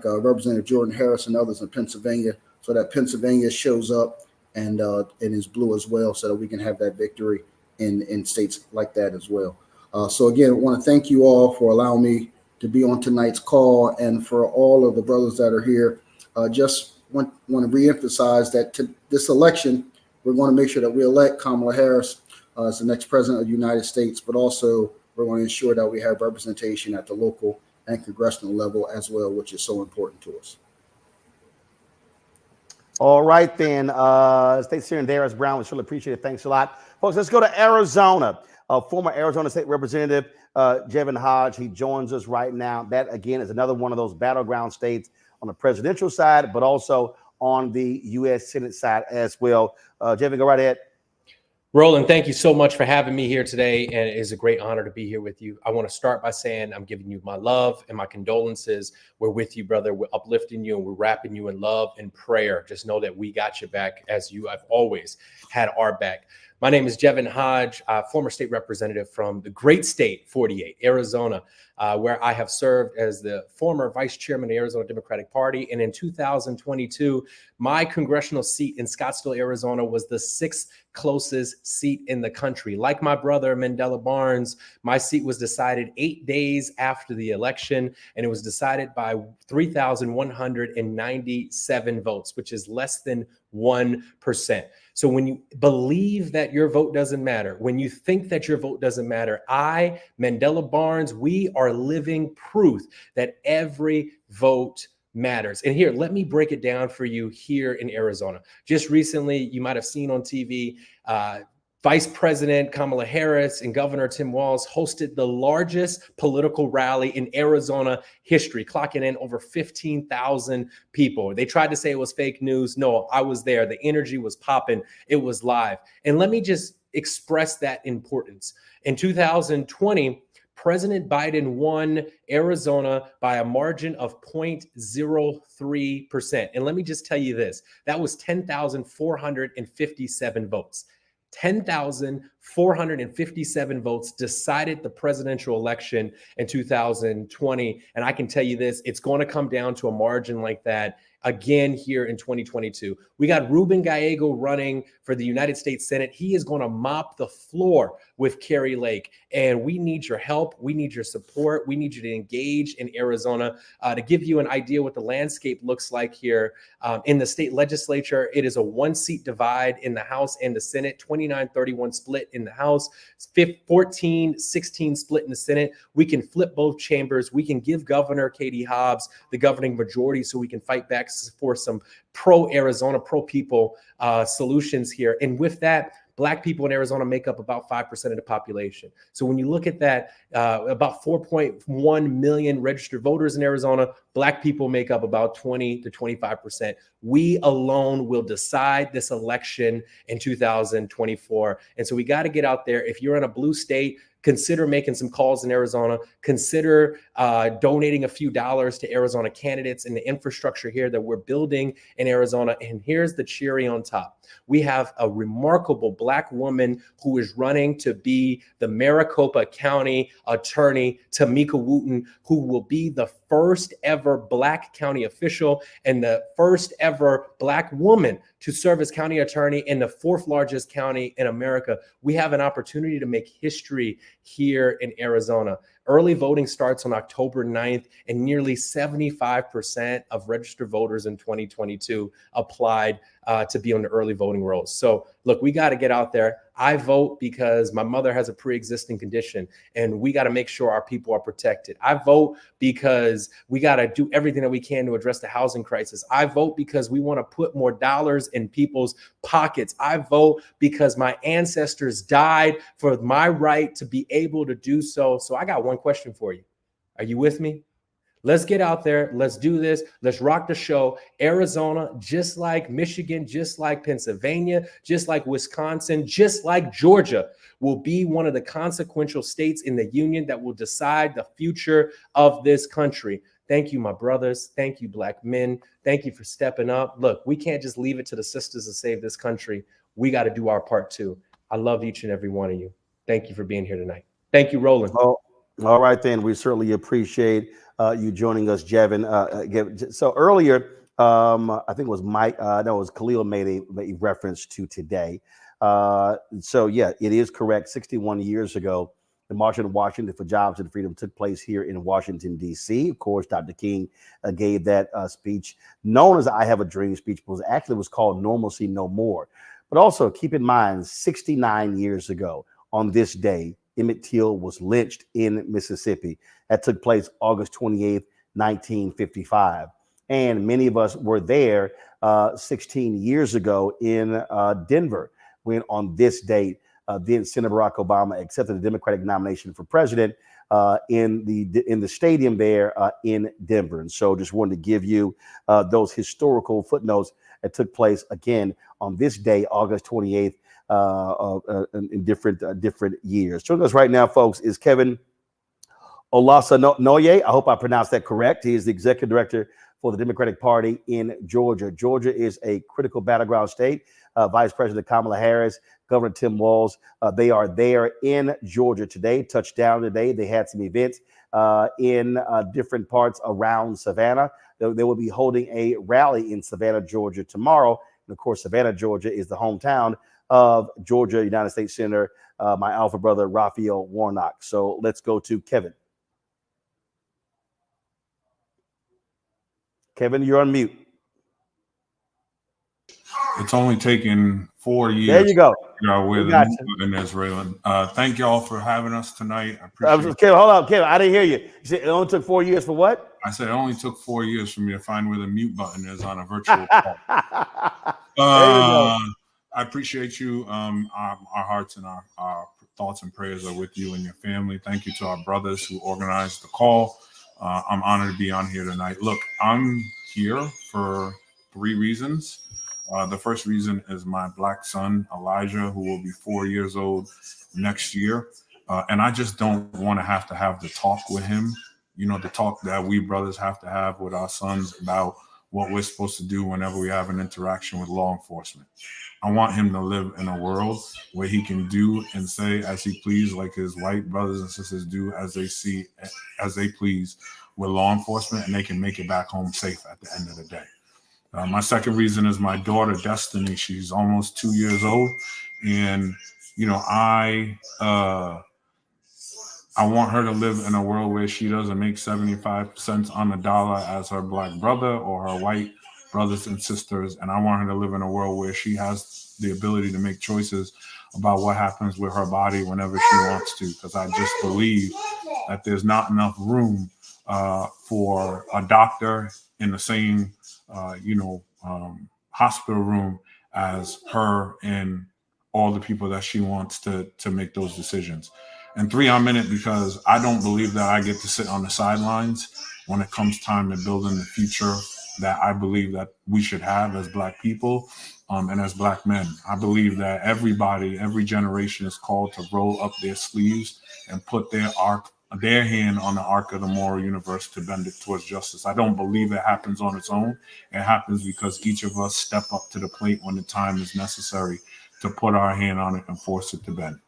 Representative Jordan Harris and others in Pennsylvania, so that Pennsylvania shows up and is blue as well, so that we can have that victory in states like that as well. So again, I want to thank you all for allowing me to be on tonight's call, and for all of the brothers that are here. Just want to reemphasize that to this election, we're going to make sure that we elect Kamala Harris as the next president of the United States, but also we're going to ensure that we have representation at the local and congressional level as well, which is so important to us. All right, then. State Senator Darius Brown, we surely appreciate it. Thanks a lot. Folks, let's go to Arizona. Former Arizona State Representative Jevin Hodge, he joins us right now. That, again, is another one of those battleground states on the presidential side, but also on the U.S. Senate side as well. Jevin, go right ahead. Roland, thank you so much for having me here today, and it is a great honor to be here with you. I want to start by saying I'm giving you my love and my condolences. We're with you, brother. We're uplifting you, and we're wrapping you in love and prayer. Just know that we got your back, as you have always had our back. My name is Jevin Hodge, former state representative from the great state 48, Arizona, where I have served as the former vice chairman of the Arizona Democratic Party. And in 2022, my congressional seat in Scottsdale, Arizona was the 6th closest seat in the country. Like my brother, Mandela Barnes, my seat was decided 8 days after the election, and it was decided by 3,197 votes, which is less than 1%. So when you believe that your vote doesn't matter, when you think that your vote doesn't matter, I, Mandela Barnes, we are living proof that every vote matters. And here, let me break it down for you here in Arizona. Just recently, you might have seen on TV, Vice President Kamala Harris and Governor Tim Walz hosted the largest political rally in Arizona history, clocking in over 15,000 people. They tried to say it was fake news. No, I was there. The energy was popping. It was live. And let me just express that importance. In 2020, President Biden won Arizona by a margin of 0.03%. And let me just tell you this, that was 10,457 votes. 10,457 votes decided the presidential election in 2020. And I can tell you this, it's going to come down to a margin like that again here in 2022. We got Ruben Gallego running for the United States Senate. He is going to mop the floor with Kari Lake. And we need your help. We need your support. We need you to engage in Arizona. To give you an idea what the landscape looks like here in the state legislature, it is a 1-seat divide in the House and the Senate, 29-31 split in the House, 14-16 split in the Senate. We can flip both chambers. We can give Governor Katie Hobbs the governing majority so we can fight back for some pro-Arizona, pro-people solutions here. And with that, Black people in Arizona make up about 5% of the population. So when you look at that, about 4.1 million registered voters in Arizona, Black people make up about 20 to 25%. We alone will decide this election in 2024. And so we got to get out there. If you're in a blue state, consider making some calls in Arizona. Consider donating a few dollars to Arizona candidates and the infrastructure here that we're building in Arizona. And here's the cherry on top. We have a remarkable Black woman who is running to be the Maricopa County Attorney, Tamika Wooten, who will be the first ever Black county official and the first ever Black woman to serve as county attorney in the 4th largest county in America. We have an opportunity to make history here in Arizona. Early voting starts on October 9th, and nearly 75% of registered voters in 2022 applied to be on the early voting rolls. So look, we got to get out there. I vote because my mother has a pre-existing condition, and we got to make sure our people are protected. I vote because we got to do everything that we can to address the housing crisis. I vote because we want to put more dollars in people's pockets. I vote because my ancestors died for my right to be able to do so. So I got one question for you. Are you with me? Let's get out there. Let's do this. Let's rock the show. Arizona, just like Michigan, just like Pennsylvania, just like Wisconsin, just like Georgia, will be one of the consequential states in the union that will decide the future of this country. Thank you, my brothers. Thank you, Black men. Thank you for stepping up. Look, we can't just leave it to the sisters to save this country. We got to do our part too. I love each and every one of you. Thank you for being here tonight. Thank you, Roland. Oh, all right, then. We certainly appreciate you joining us, Jevin. So earlier, I think it was Mike, no, it was Khalil made a reference to today. So yeah, it is correct. 61 years ago, the March on Washington for Jobs and Freedom took place here in Washington, D.C. Of course, Dr. King gave that speech known as I Have a Dream speech, but was called Normalcy No More. But also keep in mind, 69 years ago on this day, Emmett Till was lynched in Mississippi. That took place August 28th, 1955. And many of us were there 16 years ago in Denver when on this date, then Senator Barack Obama accepted the Democratic nomination for president in the stadium there in Denver. And so just wanted to give you those historical footnotes that took place again on this day, August 28th, in different years. Joining us right now, folks, is Kevin Olasanoye. I hope I pronounced that correct. He is the executive director for the Democratic Party in Georgia. Georgia is a critical battleground state. Vice President Kamala Harris, Governor Tim Walz, they are there in Georgia today, touched down today. They had some events in different parts around Savannah. They will be holding a rally in Savannah, Georgia tomorrow. And of course, Savannah, Georgia is the hometown of Georgia United States Senator, my alpha brother, Raphael Warnock. So let's go to Kevin. Kevin, you're on mute. It's only taken 4 years. There you go. Where the movement is, Raylan. Thank y'all for having us tonight. I appreciate it. Kevin, hold on, Kevin. I didn't hear you. You said it only took 4 years for what? I said it only took 4 years for me to find where the mute button is on a virtual call. I appreciate you. Our hearts and our thoughts and prayers are with you and your family. Thank you to our brothers who organized the call. I'm honored to be on here tonight. Look, I'm here for 3 reasons. The first reason is my Black son, Elijah, who will be 4 years old next year. And I just don't want to have the talk with him, the talk that we brothers have to have with our sons about what we're supposed to do whenever we have an interaction with law enforcement. I want him to live in a world where he can do and say as he please, like his white brothers and sisters do as they please with law enforcement, and they can make it back home safe at the end of the day. My second reason is my daughter, Destiny. She's almost 2 years old. And, I want her to live in a world where she doesn't make 75 cents on the dollar as her Black brother or her white brothers and sisters. And I want her to live in a world where she has the ability to make choices about what happens with her body whenever she wants to. Because I just believe that there's not enough room for a doctor in the same hospital room as her and all the people that she wants to make those decisions. And 3, I'm in it because I don't believe that I get to sit on the sidelines when it comes time to building the future that I believe that we should have as Black people. and as Black men. I believe that everybody, every generation is called to roll up their sleeves and put their hand on the arc of the moral universe to bend it towards justice. I don't believe it happens on its own. It happens because each of us step up to the plate when the time is necessary to put our hand on it and force it to bend.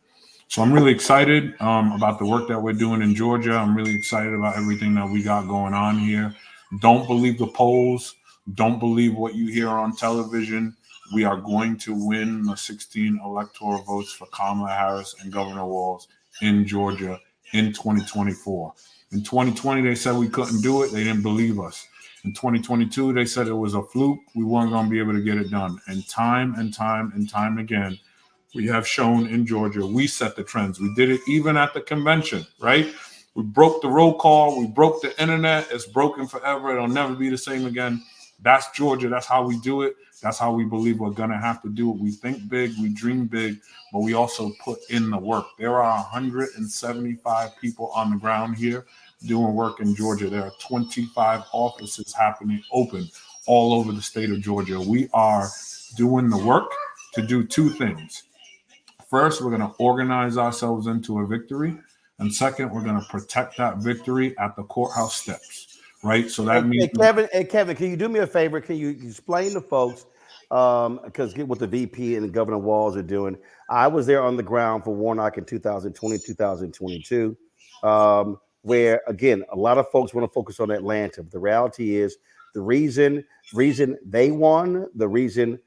So I'm really excited about the work that we're doing in Georgia. I'm really excited about everything that we got going on here. Don't believe the polls. Don't believe what you hear on television. We are going to win the 16 electoral votes for Kamala Harris and Governor Walz in Georgia in 2024. In 2020, they said we couldn't do it. They didn't believe us. In 2022, they said it was a fluke. We weren't going to be able to get it done. And time again, we have shown in Georgia, we set the trends. We did it even at the convention, right? We broke the roll call. We broke the internet. It's broken forever. It'll never be the same again. That's Georgia. That's how we do it. That's how we believe we're going to have to do it. We think big, we dream big, but we also put in the work. There are 175 people on the ground here doing work in Georgia. There are 25 offices happening open all over the state of Georgia. We are doing the work to do two things. First, we're going to organize ourselves into a victory. And second, we're going to protect that victory at the courthouse steps, right? So that means... Kevin, can you do me a favor? Can you explain to folks, because get what the VP and Governor Walz are doing. I was there on the ground for Warnock in 2020, 2022, where, again, a lot of folks want to focus on Atlanta. But the reality is the reason they won, the reason,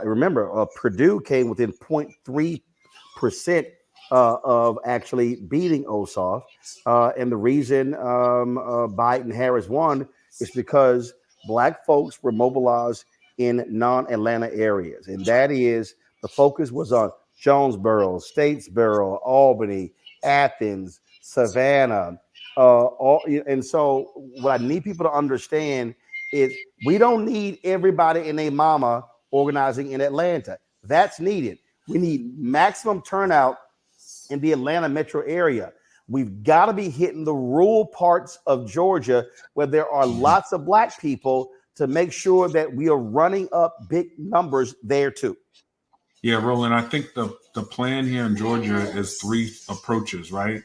remember, Purdue came within 0.3% of actually beating Ossoff. And the reason Biden-Harris won is because Black folks were mobilized in non-Atlanta areas. And that is, the focus was on Jonesboro, Statesboro, Albany, Athens, Savannah. And so what I need people to understand is we don't need everybody and their mama organizing in Atlanta. That's needed. We need maximum turnout in the Atlanta metro area. We've got to be hitting the rural parts of Georgia where there are lots of Black people to make sure that we are running up big numbers there too. Yeah, Roland, I think the plan here in Georgia is three approaches, right?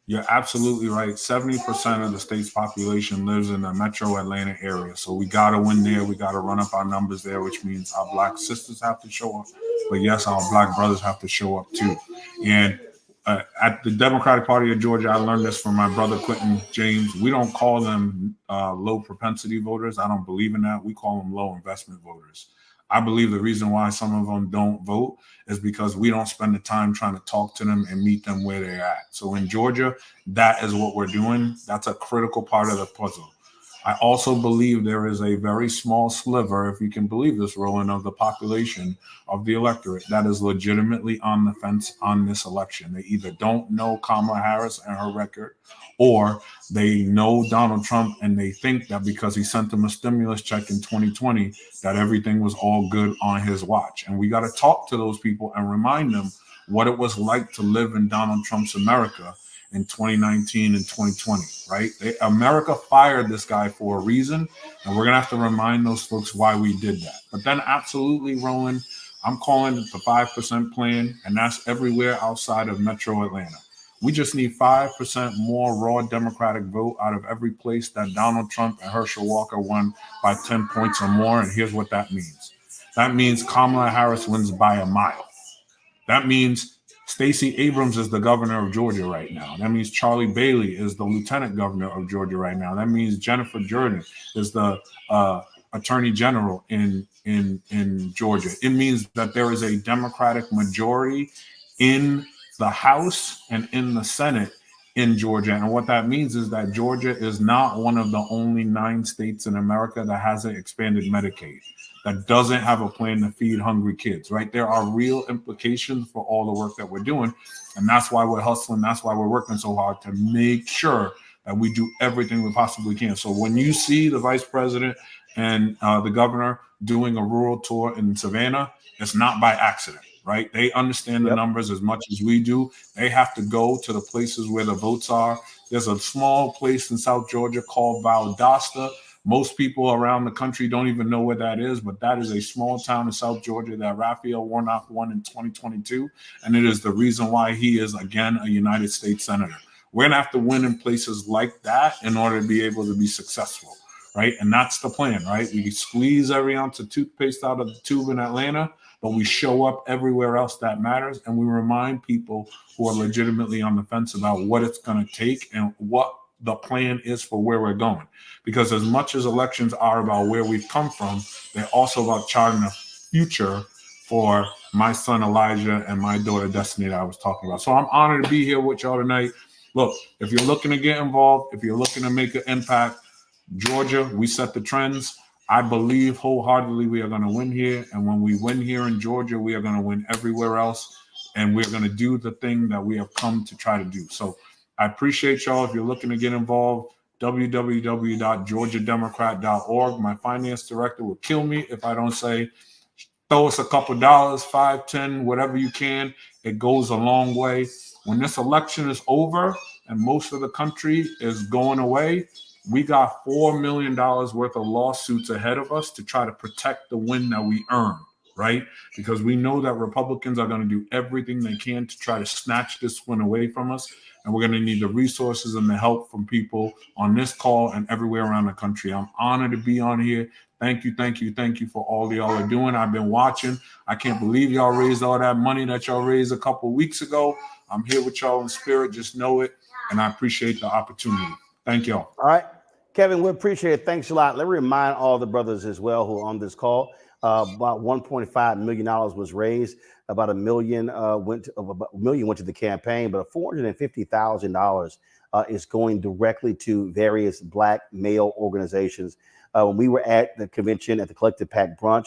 You're absolutely right. 70% of the state's population lives in the metro Atlanta area. So we got to win there. We got to run up our numbers there, which means our Black sisters have to show up. But yes, our Black brothers have to show up too. And at the Democratic Party of Georgia, I learned this from my brother, Quentin James. We don't call them low propensity voters. I don't believe in that. We call them low investment voters. I believe the reason why some of them don't vote is because we don't spend the time trying to talk to them and meet them where they're at. So in Georgia, that is what we're doing. That's a critical part of the puzzle. I also believe there is a very small sliver, if you can believe this, Roland, of the population of the electorate that is legitimately on the fence on this election. They either don't know Kamala Harris and her record, or they know Donald Trump and they think that because he sent them a stimulus check in 2020, that everything was all good on his watch. And we got to talk to those people and remind them what it was like to live in Donald Trump's America in 2019 and 2020, right? America fired this guy for a reason, and we're going to have to remind those folks why we did that. But then absolutely, Roland, I'm calling it the 5% plan, and that's everywhere outside of Metro Atlanta. We just need 5% more raw Democratic vote out of every place that Donald Trump and Herschel Walker won by 10 points or more, and here's what that means. That means Kamala Harris wins by a mile. That means Stacey Abrams is the governor of Georgia right now. That means Charlie Bailey is the lieutenant governor of Georgia right now. That means Jennifer Jordan is the attorney general in Georgia. It means that there is a Democratic majority in the House and in the Senate in Georgia. And what that means is that Georgia is not one of the only 9 states in America that hasn't expanded Medicaid, that doesn't have a plan to feed hungry kids, right? There are real implications for all the work that we're doing. And that's why we're hustling. That's why we're working so hard to make sure that we do everything we possibly can. So when you see the vice president and the governor doing a rural tour in Savannah, it's not by accident, right? They understand the numbers as much as we do. They have to go to the places where the votes are. There's a small place in South Georgia called Valdosta. Most people around the country don't even know where that is, but that is a small town in South Georgia that Raphael Warnock won in 2022. And it is the reason why he is, again, a United States Senator. We're going to have to win in places like that in order to be able to be successful, right? And that's the plan, right? We squeeze every ounce of toothpaste out of the tube in Atlanta, but we show up everywhere else that matters. And we remind people who are legitimately on the fence about what it's going to take and what the plan is for where we're going. Because as much as elections are about where we've come from, they're also about charting a future for my son Elijah and my daughter Destiny that I was talking about. So I'm honored to be here with y'all tonight. Look, if you're looking to get involved, if you're looking to make an impact, Georgia, we set the trends. I believe wholeheartedly we are going to win here. And when we win here in Georgia, we are going to win everywhere else. And we're going to do the thing that we have come to try to do. So I appreciate y'all. If you're looking to get involved, www.georgiademocrat.org. My finance director will kill me if I don't say, throw us a couple dollars, 5, 10, whatever you can. It goes a long way. When this election is over and most of the country is going away, we got $4 million worth of lawsuits ahead of us to try to protect the win that we earn, right? Because we know that Republicans are going to do everything they can to try to snatch this win away from us. And we're going to need the resources and the help from people on this call and everywhere around the country. I'm honored to be on here. Thank you, thank you, thank you for all y'all are doing. I've been watching. I can't believe y'all raised all that money that y'all raised a couple of weeks ago. I'm here with y'all in spirit. Just know it. And I appreciate the opportunity. Thank y'all. All right. Kevin, we appreciate it. Thanks a lot. Let me remind all the brothers as well who are on this call. About $1.5 million was raised. About $1 million went to the campaign, but $450,000 is going directly to various Black male organizations. When we were at the convention at the Collective PAC brunch,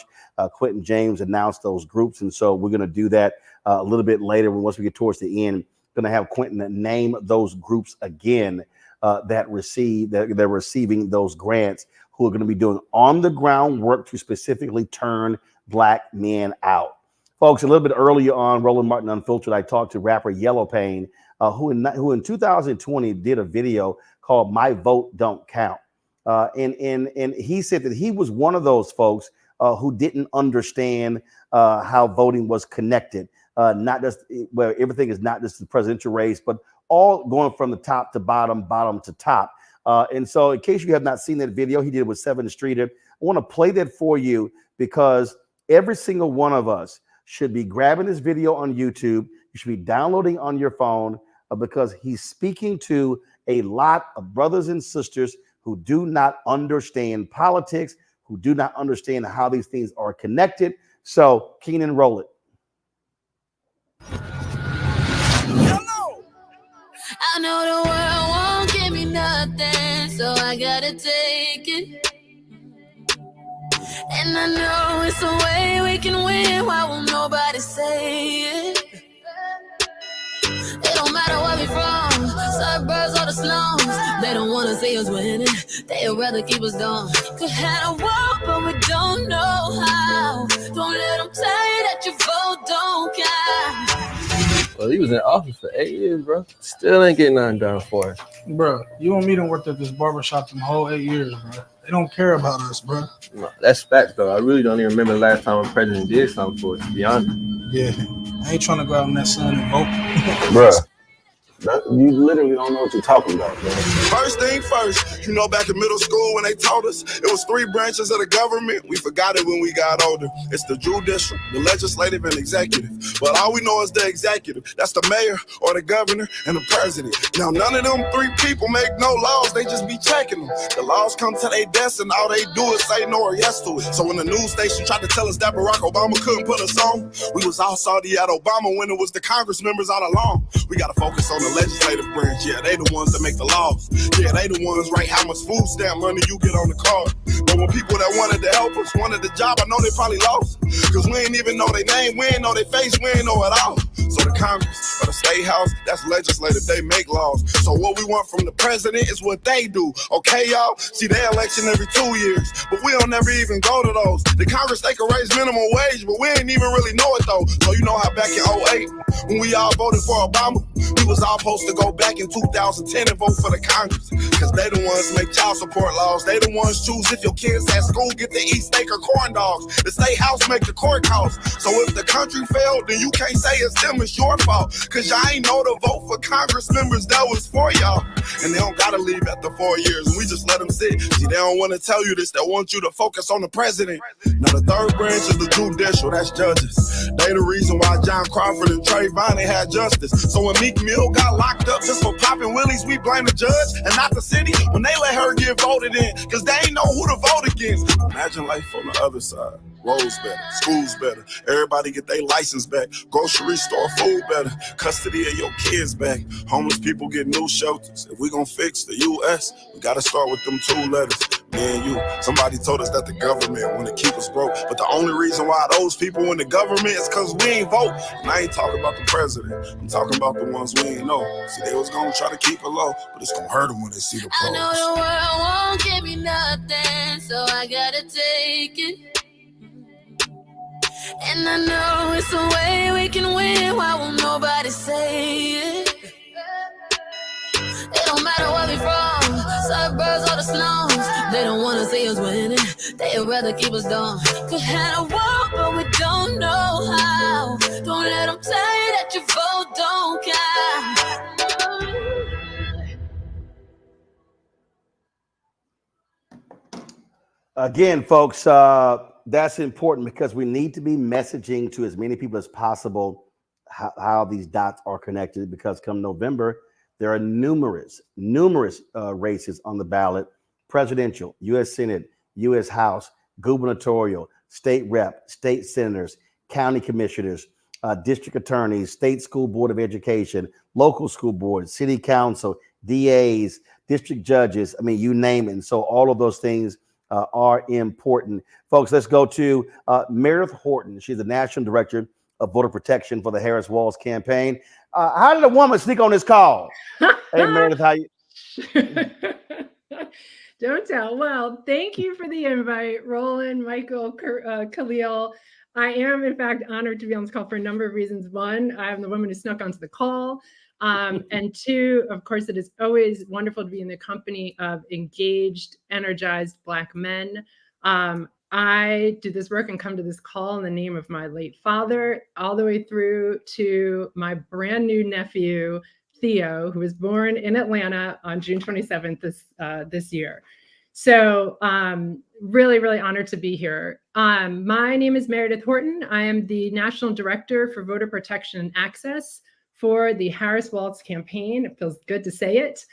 Quentin James announced those groups, and so we're going to do that a little bit later. Once we get towards the end, going to have Quentin name those groups again that they're receiving those grants, who are going to be doing on the ground work to specifically turn Black men out. Folks, a little bit earlier on Roland Martin Unfiltered, I talked to rapper Yellow Pain, who in 2020 did a video called "My Vote Don't Count," and he said that he was one of those folks who didn't understand how voting was connected, not just where everything is not just the presidential race, but all going from the top to bottom, bottom to top. And so in case you have not seen that video, he did it with 7th Streeter. I want to play that for you because every single one of us should be grabbing this video on YouTube. You should be downloading on your phone because he's speaking to a lot of brothers and sisters who do not understand politics, who do not understand how these things are connected. So Keenan, roll it. I know the world won't give me nothing, so I gotta take it. And I know it's a way we can win. Why won't nobody say it? It don't matter where we from, suburbs or the slums. They don't wanna see us winning, they'd rather keep us dumb. Could have a walk, but we don't know how. Don't let them tell you that your vote don't count. Well, he was in office for 8 years, bro. Still ain't getting nothing done for it. Bro, you and me done worked at this barbershop them whole 8 years, bro. They don't care about us, bro. No, that's facts, though. I really don't even remember the last time a president did something for us, to be honest. Yeah, I ain't trying to go out in that sun and vote. Bro, you literally don't know what you're talking about, man. First thing first, you know, back in middle school when they taught us it was 3 branches of the government. We forgot it when we got older. It's the judicial, the legislative, and executive. But all we know is the executive. That's the mayor or the governor and the president. Now, none of them 3 people make no laws. They just be checking them. The laws come to their desk and all they do is say no or yes to it. So when the news station tried to tell us that Barack Obama couldn't put us on, we was all salty at Obama when it was the Congress members all along. We got to focus on the legislative branch. Yeah, they the ones that make the laws. Yeah, they the ones write how much food stamp money you get on the card. But when people that wanted to help us wanted the job, I know they probably lost. Cause we ain't even know their name, we ain't know their face, we ain't know it all. So the Congress or the State House, that's legislative, they make laws. So what we want from the president is what they do. Okay, y'all? See, they election every 2 years, but we don't never even go to those. The Congress, they can raise minimum wage, but we ain't even really know it though. So you know how back in 2008, when we all voted for Obama, we was all supposed to go back in 2010 and vote for the Congress. Cause they the ones make child support laws. They the ones choose if your kids at school get to eat steak or corn dogs. The state house make the court calls. So if the country failed, then you can't say it's them, it's your fault. Cause y'all ain't know to vote for Congress members that was for y'all. And they don't gotta leave after 4 years, and we just let them sit. See, they don't want to tell you this, they want you to focus on the president. Now the third branch is the judicial, that's judges. They the reason why John Crawford and Trayvon ain't had justice. So when Meek Mill got locked up just for popping willies, we blame the judge and not the city when they let her get voted in, cause they ain't know who to vote against. Imagine life on the other side. Roads better, schools better, everybody get their license back, grocery store food better, custody of your kids back, homeless people get new shelters. If we gonna fix the U.S., we gotta start with them 2 letters. Me and you. Somebody told us that the government want to keep us broke, but the only reason why those people in the government is because we ain't vote. And I ain't talking about the president, I'm talking about the ones we ain't know. See, they was gonna try to keep it low, but it's gonna hurt them when they see the pros. I know the world won't give me nothing, so I gotta take it. And I know it's a way we can win. Why won't nobody say it? It don't matter where we from, suburbs or the slums. They don't wanna see us winning, they'd rather keep us down. Could have a war, but we don't know how. Don't let them tell you that your vote don't count. Again, folks, that's important because we need to be messaging to as many people as possible how these dots are connected, because come November, there are numerous races on the ballot: presidential, U.S. Senate, U.S. House, gubernatorial, state rep, state senators, county commissioners, district attorneys, state school board of education, local school boards, city council, DAs, district judges. I mean, you name it. And so all of those things are important. Folks, let's go to Meredith Horton. She's the National Director of Voter Protection for the Harris-Walz campaign. How did a woman sneak on this call? Hey, Meredith, how you? Don't tell. Well, thank you for the invite, Roland, Michael, Khalil. I am, in fact, honored to be on this call for a number of reasons. One, I am the woman who snuck onto the call. And two, of course, it is always wonderful to be in the company of engaged, energized Black men. I do this work and come to this call in the name of my late father, all the way through to my brand new nephew, Theo, who was born in Atlanta on June 27th this year. So really, really honored to be here. My name is Meredith Horton. I am the National Director for Voter Protection and Access for the Harris-Walz campaign. It feels good to say it.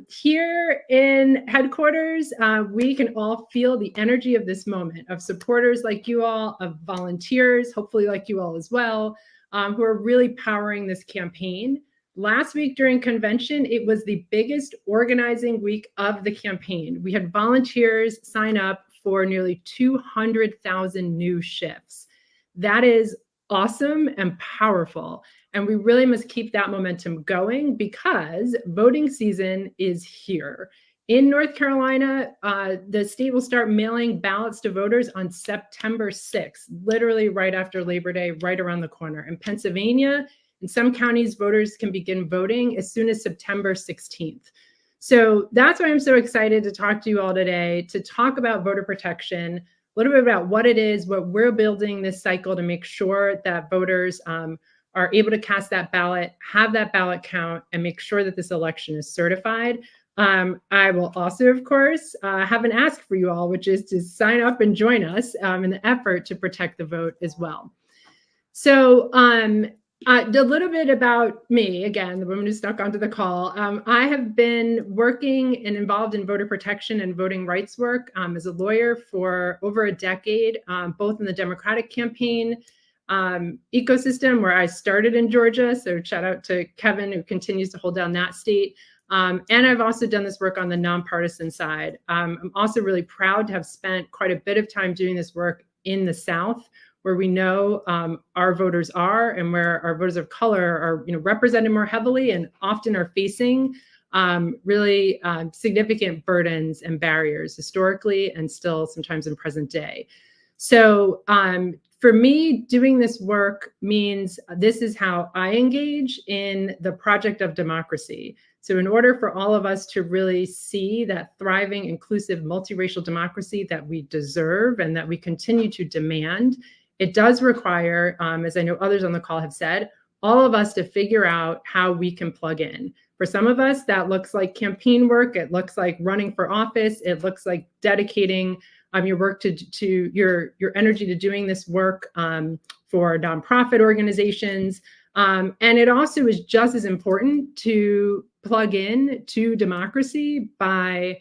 Here in headquarters, we can all feel the energy of this moment, of supporters like you all, of volunteers, hopefully like you all as well, who are really powering this campaign. Last week during convention, it was the biggest organizing week of the campaign. We had volunteers sign up for nearly 200,000 new shifts. That is awesome and powerful. And we really must keep that momentum going because voting season is here. In North Carolina, the state will start mailing ballots to voters on September 6th, literally right after Labor Day, right around the corner. In Pennsylvania, in some counties, voters can begin voting as soon as September 16th. So that's why I'm so excited to talk to you all today, to talk about voter protection, a little bit about what it is, what we're building this cycle to make sure that voters are able to cast that ballot, have that ballot count, and make sure that this election is certified. I will also, of course, have an ask for you all, which is to sign up and join us in the effort to protect the vote as well. So a little bit about me, again, the woman who stuck onto the call. I have been working and involved in voter protection and voting rights work as a lawyer for over a decade, both in the Democratic campaign ecosystem where I started in Georgia. So shout out to Kevin, who continues to hold down that state. And I've also done this work on the nonpartisan side. I'm also really proud to have spent quite a bit of time doing this work in the South, where we know our voters are and where our voters of color are represented more heavily and often are facing really significant burdens and barriers historically and still sometimes in present day. So for me, doing this work means this is how I engage in the project of democracy. So in order for all of us to really see that thriving, inclusive, multiracial democracy that we deserve and that we continue to demand, it does require, as I know others on the call have said, all of us to figure out how we can plug in. For some of us, that looks like campaign work. It looks like running for office. It looks like dedicating your work to your energy to doing this work for nonprofit organizations. And it also is just as important to plug in to democracy by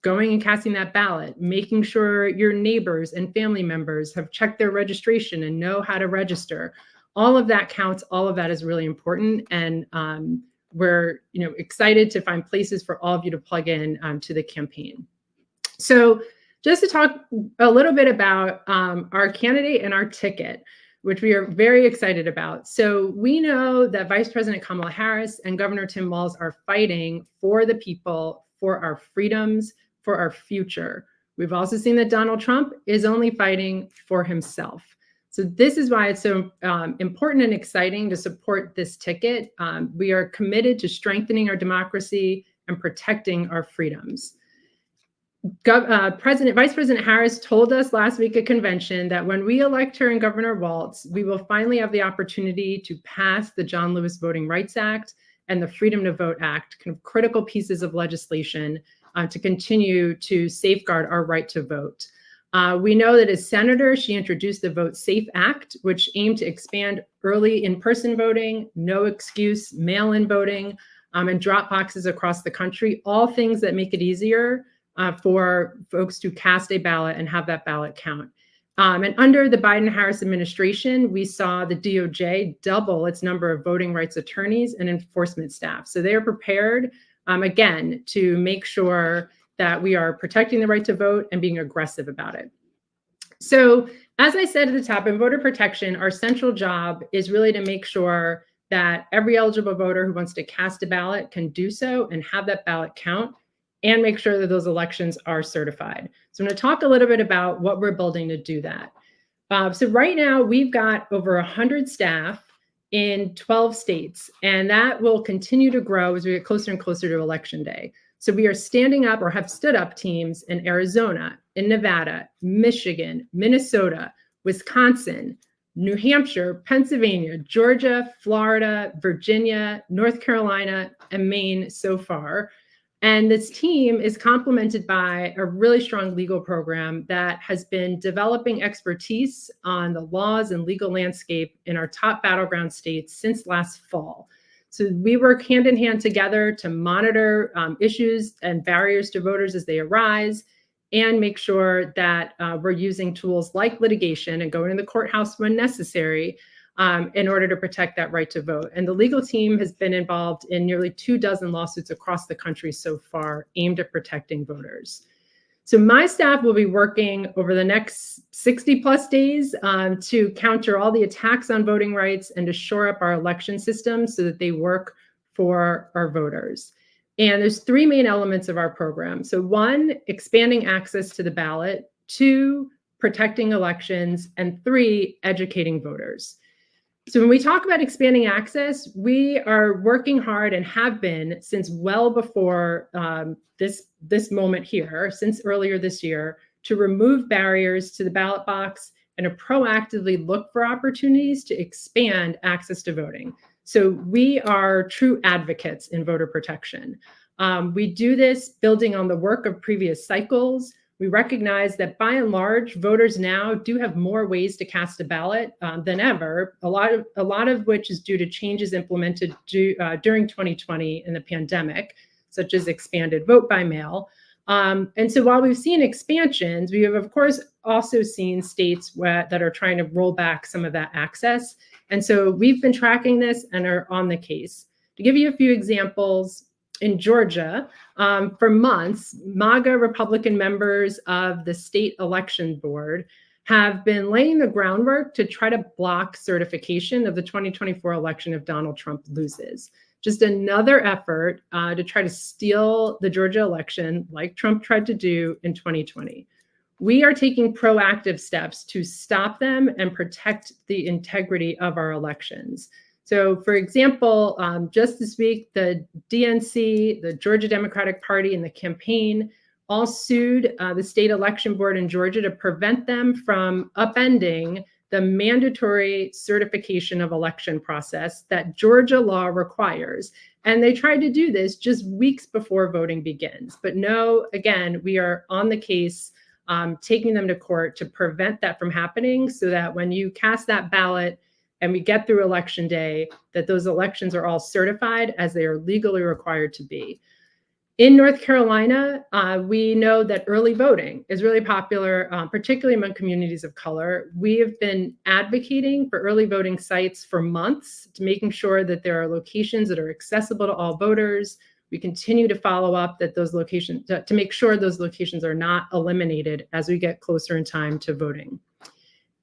going and casting that ballot, making sure your neighbors and family members have checked their registration and know how to register. All of that counts. All of that is really important. And we're excited to find places for all of you to plug in to the campaign. So just to talk a little bit about our candidate and our ticket, which we are very excited about. So we know that Vice President Kamala Harris and Governor Tim Walz are fighting for the people, for our freedoms, for our future. We've also seen that Donald Trump is only fighting for himself. So this is why it's so important and exciting to support this ticket. We are committed to strengthening our democracy and protecting our freedoms. Vice President Harris told us last week at convention that when we elect her and Governor Walz, we will finally have the opportunity to pass the John Lewis Voting Rights Act and the Freedom to Vote Act, kind of critical pieces of legislation to continue to safeguard our right to vote. We know that as senator, she introduced the Vote Safe Act, which aimed to expand early in-person voting, no excuse, mail-in voting, and drop boxes across the country, all things that make it easier for folks to cast a ballot and have that ballot count. And under the Biden-Harris administration, we saw the DOJ double its number of voting rights attorneys and enforcement staff. So they are prepared, again, to make sure that we are protecting the right to vote and being aggressive about it. So as I said at the top, in voter protection, our central job is really to make sure that every eligible voter who wants to cast a ballot can do so and have that ballot count, and make sure that those elections are certified. So I'm going to talk a little bit about what we're building to do that. So right now we've got over 100 staff in 12 states, and that will continue to grow as we get closer and closer to Election Day. So we are standing up or have stood up teams in Arizona, in Nevada, Michigan, Minnesota, Wisconsin, New Hampshire, Pennsylvania, Georgia, Florida, Virginia, North Carolina, and Maine so far. And this team is complemented by a really strong legal program that has been developing expertise on the laws and legal landscape in our top battleground states since last fall. So we work hand in hand together to monitor issues and barriers to voters as they arise, and make sure that we're using tools like litigation and going to the courthouse when necessary in order to protect that right to vote. And the legal team has been involved in nearly 24 lawsuits across the country so far aimed at protecting voters. So my staff will be working over the next 60 plus days to counter all the attacks on voting rights and to shore up our election systems so that they work for our voters. And there's three main elements of our program. So one, expanding access to the ballot, two, protecting elections, and three, educating voters. So when we talk about expanding access, we are working hard and have been since well before this moment here, since earlier this year, to remove barriers to the ballot box and to proactively look for opportunities to expand access to voting. So we are true advocates in voter protection. We do this building on the work of previous cycles. We recognize that by and large, voters now do have more ways to cast a ballot than ever, a lot of which is due to changes implemented during 2020 in the pandemic, such as expanded vote by mail. And so while we've seen expansions, we have, of course, also seen states that are trying to roll back some of that access. And so we've been tracking this and are on the case. To give you a few examples, in Georgia, for months, MAGA Republican members of the state election board have been laying the groundwork to try to block certification of the 2024 election if Donald Trump loses. Just another effort to try to steal the Georgia election like Trump tried to do in 2020. we are taking proactive steps to stop them and protect the integrity of our elections. So, for example, just this week, the DNC, the Georgia Democratic Party, and the campaign all sued the state election board in Georgia to prevent them from upending the mandatory certification of election process that Georgia law requires. And they tried to do this just weeks before voting begins. But no, again, we are on the case, taking them to court to prevent that from happening, so that when you cast that ballot and we get through election day, that those elections are all certified as they are legally required to be. In North Carolina, we know that early voting is really popular, particularly among communities of color. We have been advocating for early voting sites for months, to making sure that there are locations that are accessible to all voters. We continue to follow up that those locations, to make sure those locations are not eliminated as we get closer in time to voting.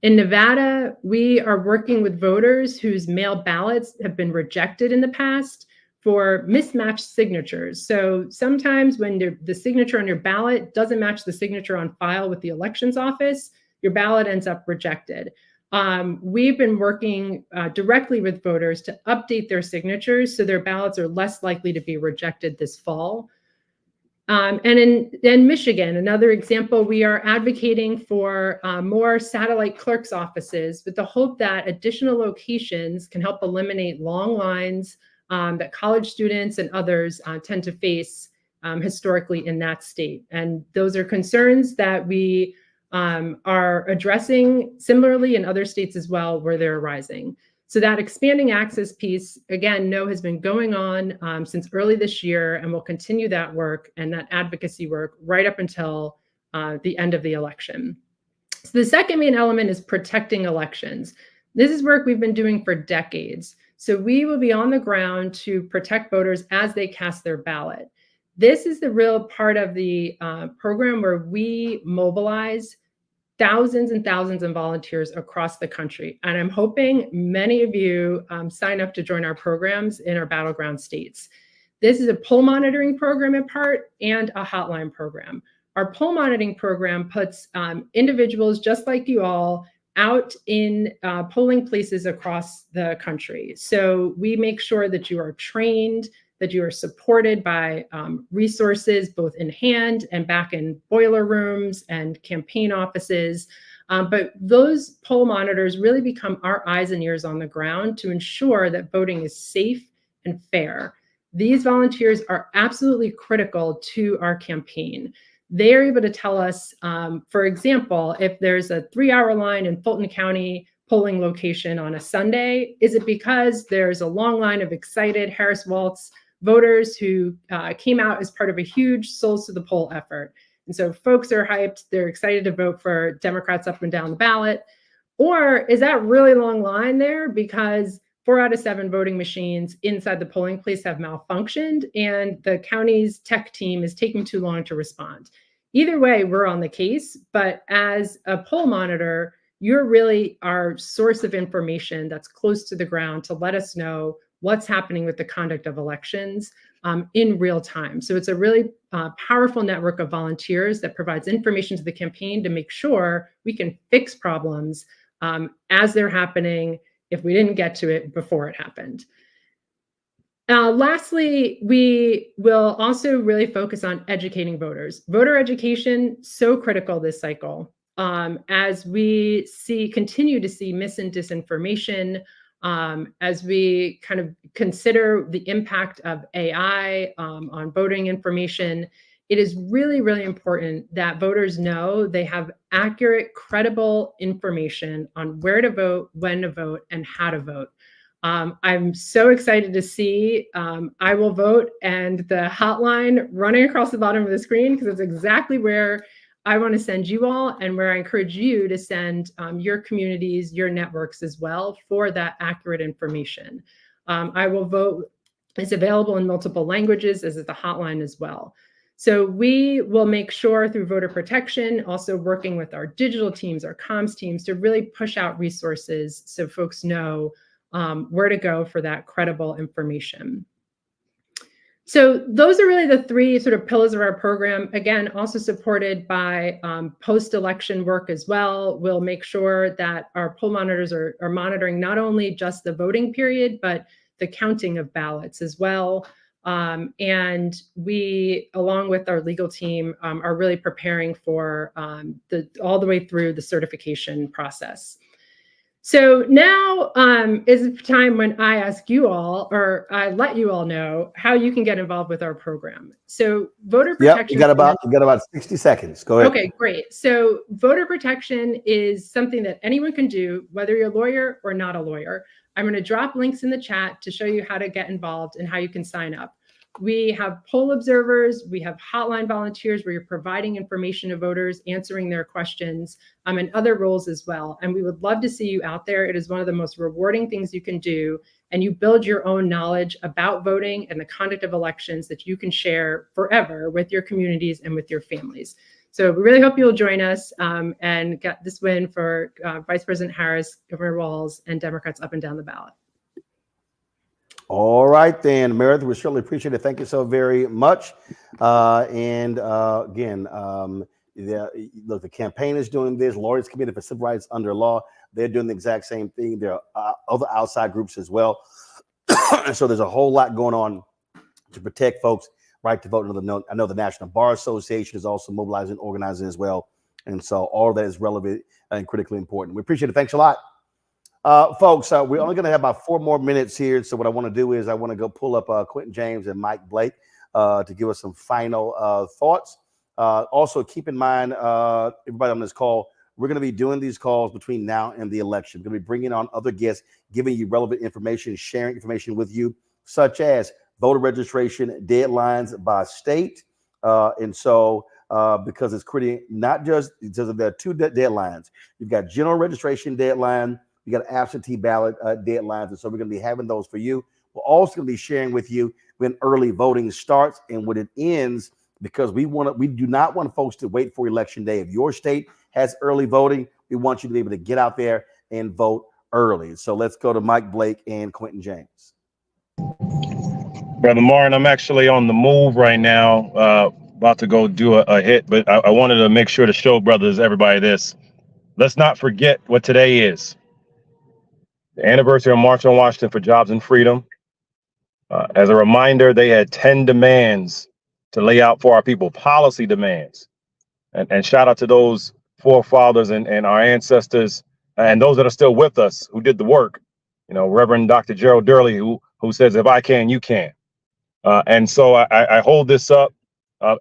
In Nevada, we are working with voters whose mail ballots have been rejected in the past for mismatched signatures. So sometimes when the signature on your ballot doesn't match the signature on file with the elections office, your ballot ends up rejected. We've been working directly with voters to update their signatures so their ballots are less likely to be rejected this fall. And in Michigan, another example, we are advocating for more satellite clerk's offices with the hope that additional locations can help eliminate long lines that college students and others tend to face historically in that state. And those are concerns that we are addressing similarly in other states as well, where they're arising. So that expanding access piece, again, has been going on since early this year, and we'll continue that work and that advocacy work right up until the end of the election. So the second main element is protecting elections. This is work we've been doing for decades. So we will be on the ground to protect voters as they cast their ballot. This is the real part of the program where we mobilize thousands and thousands of volunteers across the country. And I'm hoping many of you sign up to join our programs in our battleground states. This is a poll monitoring program in part and a hotline program. Our poll monitoring program puts individuals just like you all out in polling places across the country. So we make sure that you are trained, that you are supported by resources both in hand and back in boiler rooms and campaign offices. But those poll monitors really become our eyes and ears on the ground to ensure that voting is safe and fair. These volunteers are absolutely critical to our campaign. They are able to tell us, for example, if there's a 3-hour line in Fulton County polling location on a Sunday, is it because there's a long line of excited Harris Waltz voters who came out as part of a huge Souls to the Poll effort? And so folks are hyped, they're excited to vote for Democrats up and down the ballot. Or is that really long line there because 4 out of 7 voting machines inside the polling place have malfunctioned and the county's tech team is taking too long to respond? Either way, we're on the case, but as a poll monitor, you're really our source of information that's close to the ground to let us know what's happening with the conduct of elections in real time. So it's a really powerful network of volunteers that provides information to the campaign to make sure we can fix problems as they're happening if we didn't get to it before it happened. Lastly, we will also really focus on educating voters. Voter education, so critical this cycle. As we continue to see mis and disinformation, as we kind of consider the impact of AI on voting information, it is really, really important that voters know they have accurate, credible information on where to vote, when to vote, and how to vote. I'm so excited to see I Will Vote and the hotline running across the bottom of the screen, because it's exactly where I want to send you all and where I encourage you to send your communities, your networks as well for that accurate information. I Will Vote is available in multiple languages, as is the hotline as well. So we will make sure through voter protection, also working with our digital teams, our comms teams, to really push out resources so folks know where to go for that credible information. So those are really the three sort of pillars of our program. Again, also supported by post-election work as well. We'll make sure that our poll monitors are monitoring not only just the voting period, but the counting of ballots as well. And we, along with our legal team, are really preparing for all the way through the certification process. So now is the time when I ask you all, or I let you all know how you can get involved with our program. So voter protection. Yep, you got about 60 seconds. Go ahead. Okay, great. So voter protection is something that anyone can do, whether you're a lawyer or not a lawyer. I'm going to drop links in the chat to show you how to get involved and how you can sign up. We have poll observers, we have hotline volunteers where you're providing information to voters, answering their questions, and other roles as well. And we would love to see you out there. It is one of the most rewarding things you can do. And you build your own knowledge about voting and the conduct of elections that you can share forever with your communities and with your families. So we really hope you'll join us and get this win for Vice President Harris, Governor Walz, and Democrats up and down the ballot. All right, then, Meredith, we certainly appreciate it. Thank you so very much. Again, the campaign is doing this. Lawyers Committee for Civil Rights Under Law, they're doing the exact same thing. There are other outside groups as well. And so there's a whole lot going on to protect folks' right to vote. I know the National Bar Association is also mobilizing and organizing as well. And so all of that is relevant and critically important. We appreciate it. Thanks a lot. Folks, we're only going to have about 4 more minutes here. So what I want to do is I want to go pull up Quentin James and Mike Blake to give us some final thoughts. Also, keep in mind, everybody on this call, we're going to be doing these calls between now and the election. We're going to be bringing on other guests, giving you relevant information, sharing information with you, such as voter registration deadlines by state. Because it's creating not just because there are 2 deadlines. You've got general registration deadline. You got absentee ballot deadlines, and so we're going to be having those for you. We're also going to be sharing with you when early voting starts and when it ends, because we do not want folks to wait for election day. If your state has early voting, we want you to be able to get out there and vote early. So let's go to Mike Blake and Quentin James. Brother Martin, I'm actually on the move right now, about to go do a hit, but I wanted to make sure to show everybody this. Let's not forget what today is. The anniversary of March on Washington for Jobs and Freedom. As a reminder, they had 10 demands to lay out for our people, policy demands. And shout out to those forefathers and our ancestors and those that are still with us who did the work. You know, Reverend Dr. Gerald Durley, who says, if I can, you can. And so I hold this up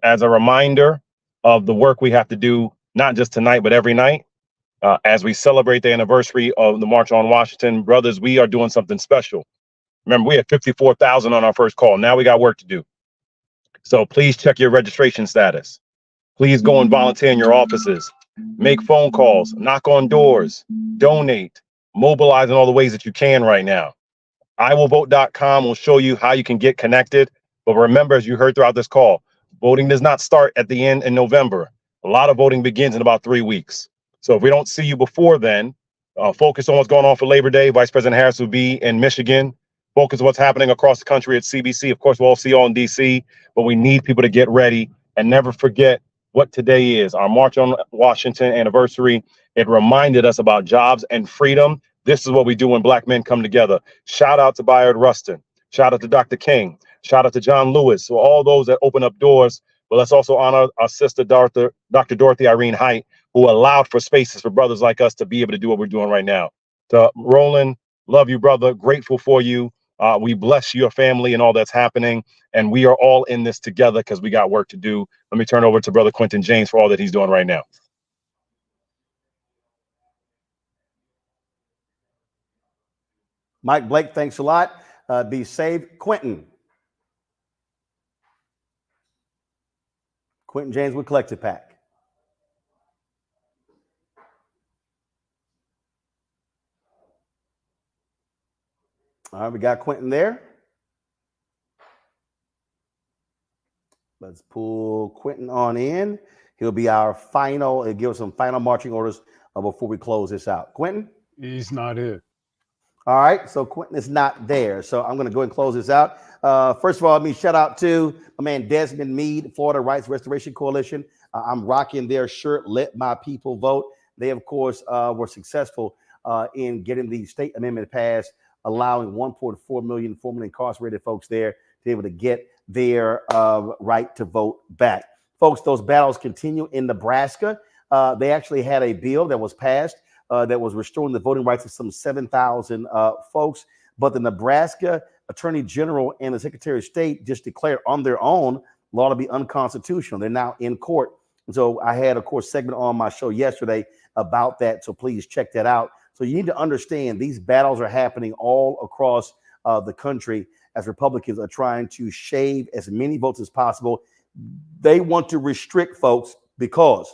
as a reminder of the work we have to do, not just tonight, but every night. As we celebrate the anniversary of the March on Washington, brothers, we are doing something special. Remember, we had 54,000 on our first call. Now we got work to do. So please check your registration status. Please go and volunteer in your offices. Make phone calls, knock on doors, donate, mobilize in all the ways that you can right now. iwillvote.com will show you how you can get connected. But remember, as you heard throughout this call, voting does not start at the end in November. A lot of voting begins in about 3 weeks. So if we don't see you before then, focus on what's going on for Labor Day. Vice President Harris will be in Michigan. Focus on what's happening across the country at CBC. Of course, we'll all see you all in DC, but we need people to get ready and never forget what today is, our March on Washington anniversary. It reminded us about jobs and freedom. This is what we do when Black men come together. Shout out to Bayard Rustin. Shout out to Dr. King. Shout out to John Lewis. So all those that open up doors. But let's also honor our sister, Dr. Dorothy Irene Height, who allowed for spaces for brothers like us to be able to do what we're doing right now. To Roland, love you, brother. Grateful for you. We bless your family and all that's happening. And we are all in this together because we got work to do. Let me turn over to Brother Quentin James for all that he's doing right now. Mike Blake, thanks a lot. Be safe. Quentin James with Collective Pack. All right, we got Quentin there. Let's pull Quentin on in. He'll be our final, he'll give us some final marching orders before we close this out. Quentin? He's not here. All right, so Quentin is not there. So I'm going to go and close this out. First of all, let me shout out to my man Desmond Meade, Florida Rights Restoration Coalition. I'm rocking their shirt, Let My People Vote. They, of course, were successful in getting the state amendment passed, allowing 1.4 million formerly incarcerated folks there to be able to get their right to vote back. Folks, those battles continue in Nebraska. They actually had a bill that was passed that was restoring the voting rights of some 7,000 folks. But the Nebraska Attorney General and the Secretary of State just declared on their own law to be unconstitutional. They're now in court. And so I had, of course, segment on my show yesterday about that. So please check that out. So you need to understand these battles are happening all across the country as Republicans are trying to shave as many votes as possible. They want to restrict folks because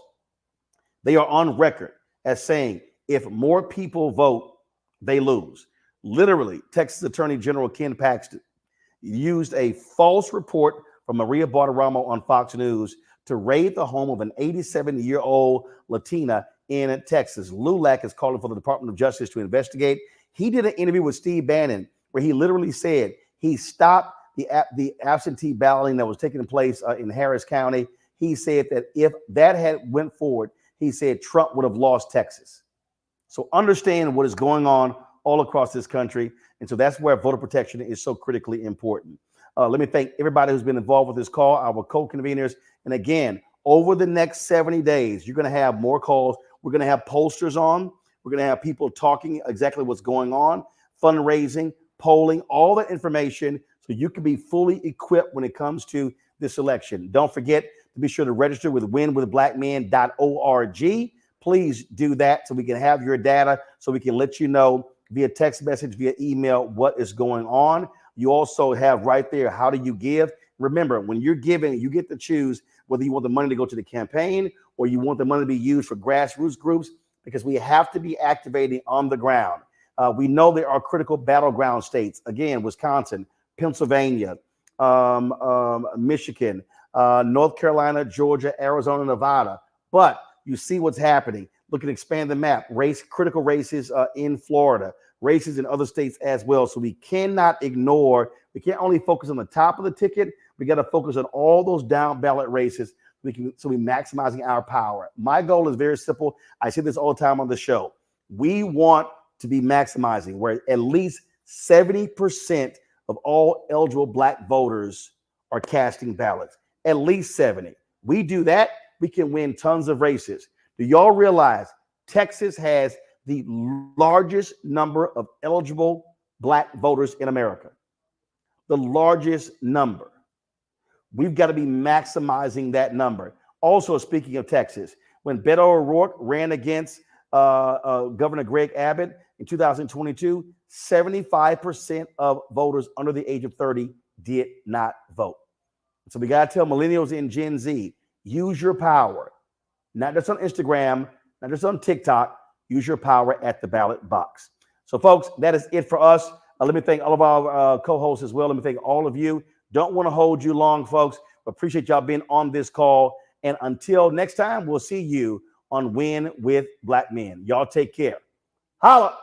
they are on record as saying if more people vote, they lose. Literally, Texas Attorney General Ken Paxton used a false report from Maria Bartiromo on Fox News to raid the home of an 87-year-old Latina in Texas. LULAC is calling for the Department of Justice to investigate. He did an interview with Steve Bannon where he literally said he stopped the absentee balloting that was taking place in Harris County. He said that if that had went forward, he said Trump would have lost Texas. So understand what is going on all across this country. And so that's where voter protection is so critically important. Let me thank everybody who's been involved with this call, our co-conveners. And again, over the next 70 days, you're going to have more calls. We're going to have posters on. We're going to have people talking exactly what's going on, fundraising, polling, all that information so you can be fully equipped when it comes to this election. Don't forget to be sure to register with winwithblackmen.org. Please do that so we can have your data so we can let you know via text message, via email, what is going on. You also have right there, how do you give? Remember, when you're giving, you get to choose whether you want the money to go to the campaign or you want the money to be used for grassroots groups, because we have to be activating on the ground. We know there are critical battleground states. Again, Wisconsin, Pennsylvania, Michigan, North Carolina, Georgia, Arizona, Nevada. But you see what's happening. Look at expand the map. Critical races in Florida, races in other states as well. So we cannot ignore. We can't only focus on the top of the ticket. We got to focus on all those down ballot races. So we're maximizing our power. My goal is very simple. I say this all the time on the show. We want to be maximizing where at least 70% of all eligible Black voters are casting ballots. At least 70. We do that, we can win tons of races. Do y'all realize Texas has the largest number of eligible Black voters in America? The largest number. We've got to be maximizing that number. Also, speaking of Texas, when Beto O'Rourke ran against Governor Greg Abbott in 2022, 75% of voters under the age of 30 did not vote. So we got to tell millennials and Gen Z, use your power, not just on Instagram, not just on TikTok, use your power at the ballot box. So folks, that is it for us. Let me thank all of our co-hosts as well. Let me thank all of you. Don't want to hold you long, folks. Appreciate y'all being on this call. And until next time, we'll see you on Win with Black Men. Y'all take care. Holla.